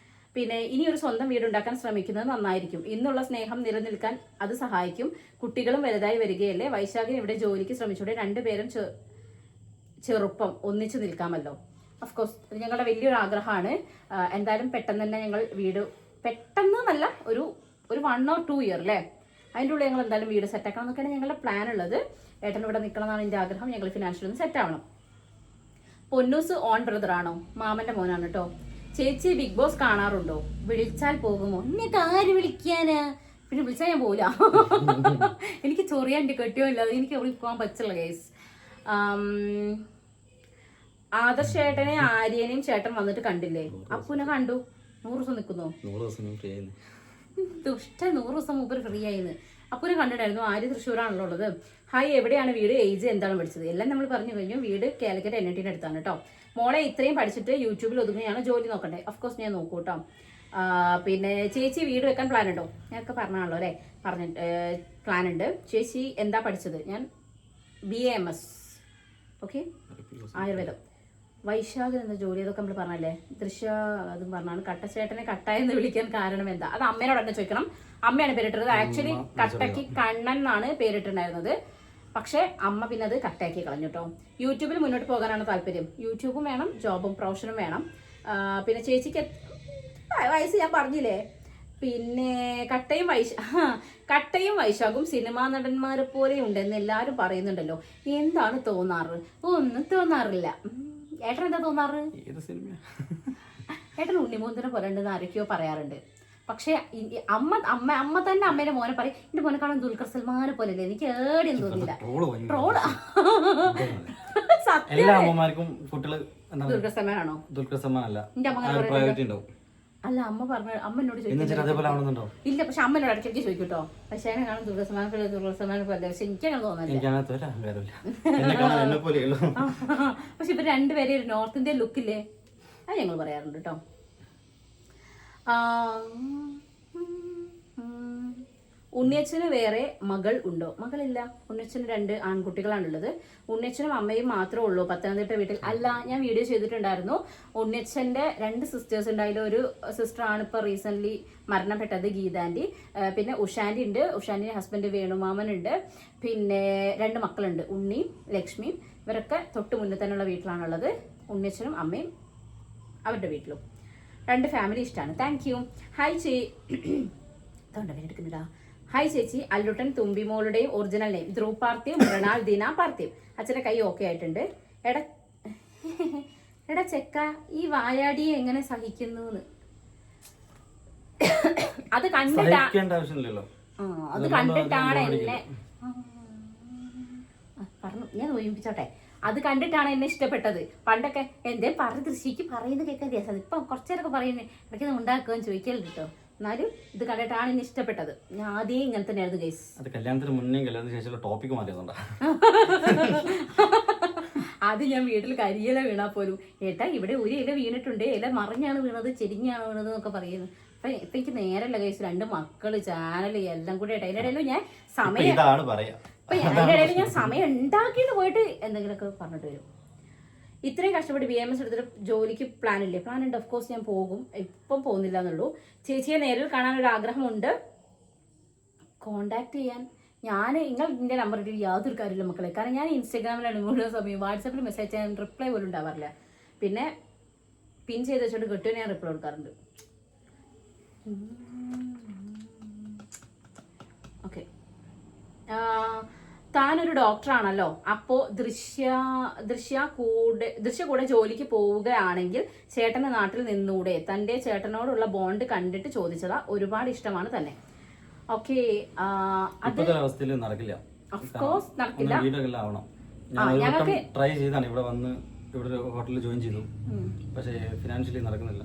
പിന്നെ ഇനി ഒരു സ്വന്തം വീട് ഉണ്ടാക്കാൻ ശ്രമിക്കുന്നത് നന്നായിരിക്കും. ഇന്നുള്ള സ്നേഹം നിലനിൽക്കാൻ അത് സഹായിക്കും. കുട്ടികളും വലുതായി വരികയല്ലേ. വൈശാഖിന് ഇവിടെ ജോലിക്ക് ശ്രമിച്ചൂടെ? രണ്ടുപേരും ചെറുപ്പം ഒന്നിച്ചു നിൽക്കാമല്ലോ. അഫ്കോഴ്സ് ഞങ്ങളുടെ വലിയൊരു ആഗ്രഹമാണ്. എന്തായാലും പെട്ടെന്ന് തന്നെ ഞങ്ങൾ വീട്, പെട്ടെന്ന് നല്ല ഒരു 1 or 2 year അല്ലേ, അതിൻ്റെ ഉള്ളിൽ ഞങ്ങൾ എന്തായാലും വീട് സെറ്റാക്കണം എന്നൊക്കെയാണ് ഞങ്ങളുടെ പ്ലാൻ ഉള്ളത്. ഏട്ടൻ ഇവിടെ നിൽക്കണം എന്നാണ് എൻ്റെ ആഗ്രഹം. ഞങ്ങൾ ഫിനാൻഷ്യലി ഒന്ന് സെറ്റ് ആവണം. പൊന്നൂസ് ഓൺ ബ്രദർ ആണോ? മാമന്റെ മോനാണ് കേട്ടോ. ചേച്ചി ബിഗ് ബോസ് കാണാറുണ്ടോ? വിളിച്ചാൽ പോകുമോ? എന്നെ ആര് വിളിക്കാനാ? പിന്നെ വിളിച്ചാൽ ഞാൻ പോവില്ല. എനിക്ക് ചൊറിയാൻ കെട്ടിയോ ഇല്ല, എനിക്ക് അവിടെ പോകാൻ പറ്റില്ല ഗൈസ്. ആദർശ് ചേട്ടനെ ആര്യനെയും ചേട്ടൻ വന്നിട്ട് കണ്ടില്ലേ? അപ്പുനെ കണ്ടു. 100 ദിവസം നിൽക്കുന്നു. 100 ദിവസം ദുഷ്ട 100 ദിവസം മുമ്പ് ഫ്രീ ആയിന്ന്. അപ്പുനെ കണ്ടിട്ടായിരുന്നു. ആര്യ തൃശ്ശൂരാണല്ലോ ഉള്ളത്. ഹായ്, എവിടെയാണ് വീട്? ഏജ് എന്താണ് പഠിച്ചത്? എല്ലാം നമ്മൾ പറഞ്ഞു കഴിഞ്ഞു. വീട് കാലിക്കറ്റ് NIT അടുത്താണ് കേട്ടോ. മോളെ ഇത്രയും പഠിച്ചിട്ട് യൂട്യൂബിൽ ഒതുങ്ങുകയാണ്, ജോലി നോക്കണ്ടേ? ഓഫ്കോഴ്സ് ഞാൻ നോക്കൂ കേട്ടോ. പിന്നെ ചേച്ചി വീട് വെക്കാൻ പ്ലാൻ ഉണ്ടോ? ഞാനൊക്കെ പറഞ്ഞാണല്ലോ അല്ലേ, പ്ലാൻ ഉണ്ട്. ചേച്ചി എന്താ പഠിച്ചത്? ഞാൻ BAMS. ഓക്കെ, ആയുർവേദം. വൈശാഖൻ എന്താ ജോലി? അതൊക്കെ നമ്മൾ പറഞ്ഞല്ലേ. ദൃശ്യ അതും പറഞ്ഞാണ്. കട്ടച്ചേട്ടനെ കട്ടായെന്ന് വിളിക്കാൻ കാരണം എന്താ? അത് അമ്മേനോട് തന്നെ ചോദിക്കണം. അമ്മയാണ് പേരിട്ടത്. ആക്ച്വലി കട്ടയ്ക്ക് കണ്ണൻ എന്നാണ് പേരിട്ടുണ്ടായിരുന്നത്. പക്ഷെ അമ്മ പിന്നെ അത് കട്ടാക്കി കളഞ്ഞു കേട്ടോ. യൂട്യൂബിൽ മുന്നോട്ട് പോകാനാണ് താല്പര്യം. യൂട്യൂബും വേണം, ജോബും പ്രൊഫഷനും വേണം. പിന്നെ ചേച്ചിക്ക് വയസ്സ് ഞാൻ പറഞ്ഞില്ലേ. പിന്നെ കട്ടയും വൈശാഖും സിനിമാ നടന്മാരെ പോലെ ഉണ്ടെന്ന് എല്ലാവരും പറയുന്നുണ്ടല്ലോ. എന്താണ് തോന്നാറ്? ഒന്നും തോന്നാറില്ല. ഏട്ടൻ എന്താ തോന്നാറ്? ഏട്ടൻ ഉണ്ണിമൂന്നിനെ പോലെ ഉണ്ടെന്ന് ആരൊക്കെയോ പറയാറുണ്ട്. പക്ഷെ അമ്മ തന്നെ അമ്മേന്റെ മോനെ പറയും, എന്റെ മോനെ കാണാൻ ദുൽഖർ സൽമാനെ പോലെ അല്ലേ. എനിക്ക് ഏടിയും തോന്നിയില്ല. ട്രോള് ദുൽഖർ സൽമാനാണോ? എന്റെ അമ്മ അല്ല, അമ്മ പറഞ്ഞ അമ്മ എന്നോട് ചോദിച്ചു. ഇല്ല, പക്ഷെ അമ്മ എന്നോട് ഇടയ്ക്ക് ചോദിക്കൂട്ടോ. പക്ഷെ അതിനെ കാണാൻ ദുൽഖർ സൽമാനെ പോലെ. പക്ഷെ എനിക്കങ്ങനെ തോന്നില്ല. പക്ഷെ ഇവർ രണ്ടുപേരെ ഒരു നോർത്ത് ഇന്ത്യൻ ലുക്കില്ലേ, അത് ഞങ്ങൾ പറയാറുണ്ട് കേട്ടോ. ഉണ്ണിയച്ഛന് വേറെ മകൾ ഉണ്ടോ? മകളില്ല. ഉണ്ണിയച്ഛന് 2 ആൺകുട്ടികളാണുള്ളത്. ഉണ്ണിയച്ഛനും അമ്മയും മാത്രമേ ഉള്ളൂ പത്തനംതിട്ട വീട്ടിൽ. അല്ല, ഞാൻ വീഡിയോ ചെയ്തിട്ടുണ്ടായിരുന്നു. ഉണ്ണിയച്ഛൻ്റെ 2 സിസ്റ്റേഴ്സ് ഉണ്ടായാലും ഒരു സിസ്റ്ററാണ് ഇപ്പോൾ റീസെൻ്റ്ലി മരണപ്പെട്ടത്, ഗീതാൻറ്റി. പിന്നെ ഉഷാൻറ്റി ഉണ്ട്. ഉഷാൻറ്റിൻ്റെ ഹസ്ബൻഡ് വേണുമാമനുണ്ട്. പിന്നെ 2 മക്കളുണ്ട്, ഉണ്ണിയും ലക്ഷ്മിയും. ഇവരൊക്കെ തൊട്ട് മുന്നിൽ തന്നെയുള്ള വീട്ടിലാണുള്ളത്. ഉണ്ണിയച്ഛനും അമ്മയും അവരുടെ വീട്ടിലും. 2 ഫാമിലി ഇഷ്ടമാണ്. Thank U. ഹായ് എടുക്കുന്നില്ല. ഹായ് ചേച്ചി, അല്ലുട്ടൻ തുമ്പിമോളുടെയും ഒറിജിനൽ നെയിം ധ്രുവ് പാർത്ഥിവ്, മൃണാൾ ദീന പാർത്ഥിവ്. അച്ഛൻ്റെ കൈ ഓക്കെ ആയിട്ടുണ്ട്. എടാ ചെക്ക, ഈ വായാടിയെ എങ്ങനെ സഹിക്കുന്നു? അത് കണ്ടിട്ടാണ് എന്നെ പറഞ്ഞു. ഞാൻ ഓർമ്മിപ്പിച്ചോട്ടെ. അത് കണ്ടിട്ടാണ് എന്നെ ഇഷ്ടപ്പെട്ടത്. പണ്ടൊക്കെ എന്തേലും പറഞ്ഞ് കൃഷിക്ക് പറയുന്നത് കേൾക്കാൻ രസം. ഇപ്പം കുറച്ചേരൊക്കെ പറയുന്നത് ഇടയ്ക്ക് ഉണ്ടാക്കുകയെന്ന് ചോദിക്കലുണ്ട് കേട്ടോ. എന്നാലും ഇത് കണ്ടിട്ടാണ് എന്നെ ഇഷ്ടപ്പെട്ടത്. ഞാൻ ആദ്യം ഇങ്ങനെ തന്നെയായിരുന്നു ഗൈസ്. അത് കല്യാണത്തിന് മുന്നേ കല്യാണത്തിന് ശേഷം ടോപ്പിക് മാറ്റിയതുകൊണ്ടാ. അത് ഞാൻ വീട്ടിൽ കരിയില വീണാൽ പോലും ഏട്ടാ ഇവിടെ ഒരു ഇല വീണിട്ടുണ്ട്, ഇല മറിഞ്ഞാണ് വീണത്, ചെരിഞ്ഞാണ് വീണത് എന്നൊക്കെ പറയുന്നു. അപ്പൊ ഇപ്പൊ എനിക്ക് നേരല്ല ഗൈസ്. 2 മക്കള്, ചാനൽ എല്ലാം കൂടി ആയിട്ട് അതിന്റെ ഇടയിൽ ഞാൻ സമയം അതിന്റെ ഇടയിൽ ഞാൻ സമയം ഉണ്ടാക്കിയിട്ട് പോയിട്ട് എന്തെങ്കിലുമൊക്കെ പറഞ്ഞിട്ട് വരും. ഇത്രയും കഷ്ടപ്പെട്ട് BAMS എടുത്തിട്ട് ജോലിക്ക് പ്ലാൻ ഇല്ലേ? പ്ലാൻ ഉണ്ട്, ഓഫ്കോഴ്സ് ഞാൻ പോകും. ഇപ്പം പോകുന്നില്ല എന്നുള്ളൂ. ചേച്ചിയെ നേരിൽ കാണാൻ ഒരു ആഗ്രഹമുണ്ട്. കോണ്ടാക്ട് ചെയ്യാൻ നിങ്ങൾ എൻ്റെ നമ്പർ ഇട്ട് യാതൊരു കാര്യമില്ല മക്കളെ. കാരണം ഞാൻ ഇൻസ്റ്റാഗ്രാമിലാണ് മുഴുവൻ സമയം, വാട്സാപ്പിൽ മെസ്സേജ് ചെയ്യാൻ റിപ്ലൈ പോലും ഉണ്ടാവാറില്ല. പിന്നെ പിൻ ചെയ്ത് വെച്ചോണ്ട് കെട്ടുവിന് ഞാൻ റിപ്ലൈ കൊടുക്കാറുണ്ട്. ഓക്കെ, താനൊരു ഡോക്ടറാണല്ലോ, അപ്പോൾ ദൃശ്യ കൂടെ ജോലിക്ക് പോവുകയാണെങ്കിൽ ചേട്ടന്റെ നാട്ടിൽ നിന്നൂടെ? തന്റെ ചേട്ടനോടുള്ള ബോണ്ട് കണ്ടിട്ട് ചോദിച്ചതാ. ഒരുപാട് ഇഷ്ടമാണ് തന്നെ. ഓക്കെ, അവസ്ഥയിൽ നടക്കില്ല, ഓഫ്കോഴ്സ് നടക്കില്ല. ഞങ്ങൾക്ക് ട്രൈ ചെയ്താണ് ഇവിടെ വന്ന് ഇവിടെ ഒരു ഹോട്ടലിൽ ജോയിൻ ചെയ്തു, പക്ഷേ ഫിനാൻഷ്യലി നടക്കുന്നില്ല.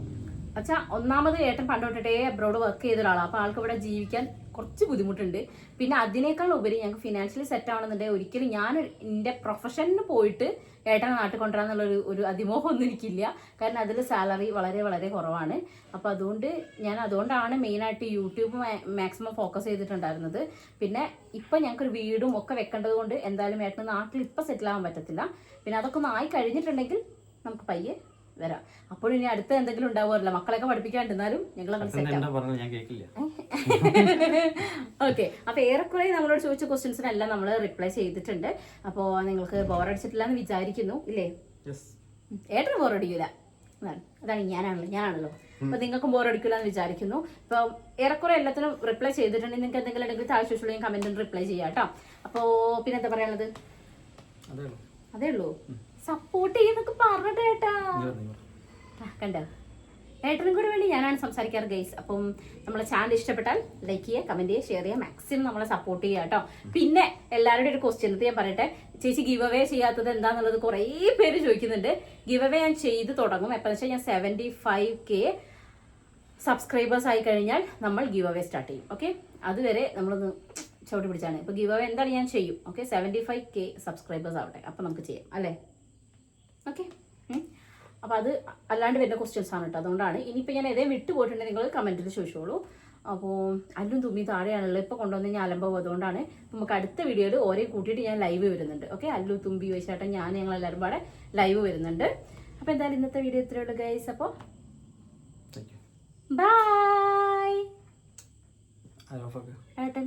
അച്ഛാ, ഒന്നാമത് ഏട്ടൻ പണ്ടോട്ടെ അബ്രോഡ് വർക്ക് ചെയ്ത ഒരാളാണ്. അപ്പോൾ ആൾക്ക് ഇവിടെ ജീവിക്കാൻ കുറച്ച് ബുദ്ധിമുട്ടുണ്ട്. പിന്നെ അതിനേക്കാൾ ഉപരി ഞങ്ങൾക്ക് ഫിനാൻഷ്യലി സെറ്റ് ആവണമെന്നുണ്ടെങ്കിൽ ഒരിക്കലും ഞാൻ എൻ്റെ പ്രൊഫഷന് പോയിട്ട് ഏട്ടനെ നാട്ടിൽ കൊണ്ടുവരാന്നുള്ളൊരു അതിമോഹമൊന്നും എനിക്കില്ല. കാരണം അതിൽ സാലറി വളരെ വളരെ കുറവാണ്. അപ്പോൾ അതുകൊണ്ടാണ് മെയിനായിട്ട് യൂട്യൂബ് മാക്സിമം ഫോക്കസ് ചെയ്തിട്ടുണ്ടായിരുന്നത്. പിന്നെ ഇപ്പം ഞങ്ങൾക്കൊരു വീടും ഒക്കെ വെക്കേണ്ടത് കൊണ്ട് എന്തായാലും ഏട്ടന് നാട്ടിൽ ഇപ്പം സെറ്റിൽ ആവാൻ പറ്റത്തില്ല. പിന്നെ അതൊക്കെ ഒന്ന് ആയി കഴിഞ്ഞിട്ടുണ്ടെങ്കിൽ നമുക്ക് പയ്യെ വരാം. അപ്പോഴും ഇനി അടുത്ത എന്തെങ്കിലും ഉണ്ടാവുമല്ലോ, മക്കളൊക്കെ പഠിപ്പിക്കാണ്ടിരുന്നാലും ഞങ്ങൾ ഓക്കെ. അപ്പൊ ഏറെക്കുറെ നമ്മളോട് ചോദിച്ച ക്വസ്റ്റ്യൻസിനെല്ലാം നമ്മൾ റിപ്ലൈ ചെയ്തിട്ടുണ്ട്. അപ്പോൾ നിങ്ങൾക്ക് ബോറടിച്ചിട്ടില്ല എന്ന് വിചാരിക്കുന്നു, ഇല്ലേ? ഏട്ടന് ബോറടിക്കൂല, അതാണ് ഞാനാണല്ലോ. അപ്പൊ നിങ്ങൾക്കും ബോറടിക്കില്ല എന്ന് വിചാരിക്കുന്നു. ഇപ്പൊ ഏറെക്കുറെ എല്ലാത്തിനും റിപ്ലൈ ചെയ്തിട്ടുണ്ടെങ്കിൽ നിങ്ങൾക്ക് എന്തെങ്കിലും ഉണ്ടെങ്കിൽ താഴ്ചയുള്ള കമന്റിന് റിപ്ലൈ ചെയ്യാം കേട്ടോ. അപ്പോ പിന്നെ എന്താ പറയാനുള്ളത്? അതേ ഉള്ളൂ. സപ്പോർട്ട് ചെയ്യുന്നൊക്കെ പറഞ്ഞിട്ട് ഏട്ടാ കണ്ടോ, ഏട്ടനും കൂടെ വേണ്ടി ഞാനാണ് സംസാരിക്കാറ് ഗൈസ്. അപ്പം നമ്മളെ ചാനൽ ഇഷ്ടപ്പെട്ടാൽ ലൈക്ക് ചെയ്യുക, കമന്റ് ചെയ്യുക, ഷെയർ ചെയ്യുക, മാക്സിമം നമ്മളെ സപ്പോർട്ട് ചെയ്യുക കേട്ടോ. പിന്നെ എല്ലാവരുടെയും ഒരു ക്വസ്റ്റ്യൻ ഞാൻ പറയട്ടെ, ചേച്ചി ഗിവ് അവേ ചെയ്യാത്തത് എന്താന്നുള്ളത് കുറേ പേര് ചോദിക്കുന്നുണ്ട്. ഗിവ് അവേ ഞാൻ ചെയ്ത് തുടങ്ങും. എപ്പോഴെന്ന് വെച്ചാൽ ഞാൻ 75K സബ്സ്ക്രൈബേഴ്സ് ആയി കഴിഞ്ഞാൽ നമ്മൾ ഗിവ് അവേ സ്റ്റാർട്ട് ചെയ്യും. ഓക്കെ, അതുവരെ നമ്മളൊന്ന് ചവിട്ടി പിടിച്ചാണ്. ഇപ്പൊ ഗിവ് അവേ എന്താണ് ഞാൻ ചെയ്യും. ഓക്കെ, 75K സബ്സ്ക്രൈബേഴ്സ് ആവട്ടെ, അപ്പൊ നമുക്ക് ചെയ്യാം അല്ലേ? ഓക്കെ, അപ്പോൾ അത് അല്ലാണ്ട് വരുന്ന ക്വസ്റ്റ്യൻസ് ആണ് കേട്ടോ. അതുകൊണ്ടാണ്. ഇനിയിപ്പോൾ ഞാൻ ഏതേ വിട്ടു പോയിട്ടുണ്ടെങ്കിൽ നിങ്ങൾ കമൻറ്റിൽ ചോദിച്ചോളൂ. അപ്പോൾ അല്ലും തുമ്മി താഴെയാണല്ലോ ഇപ്പോൾ കൊണ്ടുവന്ന് ഞാൻ അലമ്പോ. അതുകൊണ്ടാണ് നമുക്ക് അടുത്ത വീഡിയോയിൽ ഓരോ കൂട്ടിയിട്ട് ഞാൻ ലൈവ് വരുന്നുണ്ട്. ഓക്കെ, അല്ലു തുമ്പി വെച്ചാട്ടൻ ഞങ്ങളെല്ലാവരും പാടെ ലൈവ് വരുന്നുണ്ട്. അപ്പോൾ എന്തായാലും ഇന്നത്തെ വീഡിയോ ഇത്രയേ ഉള്ളൂ ഗൈസ്. അപ്പോൾ ബൈ ഏട്ടൻ.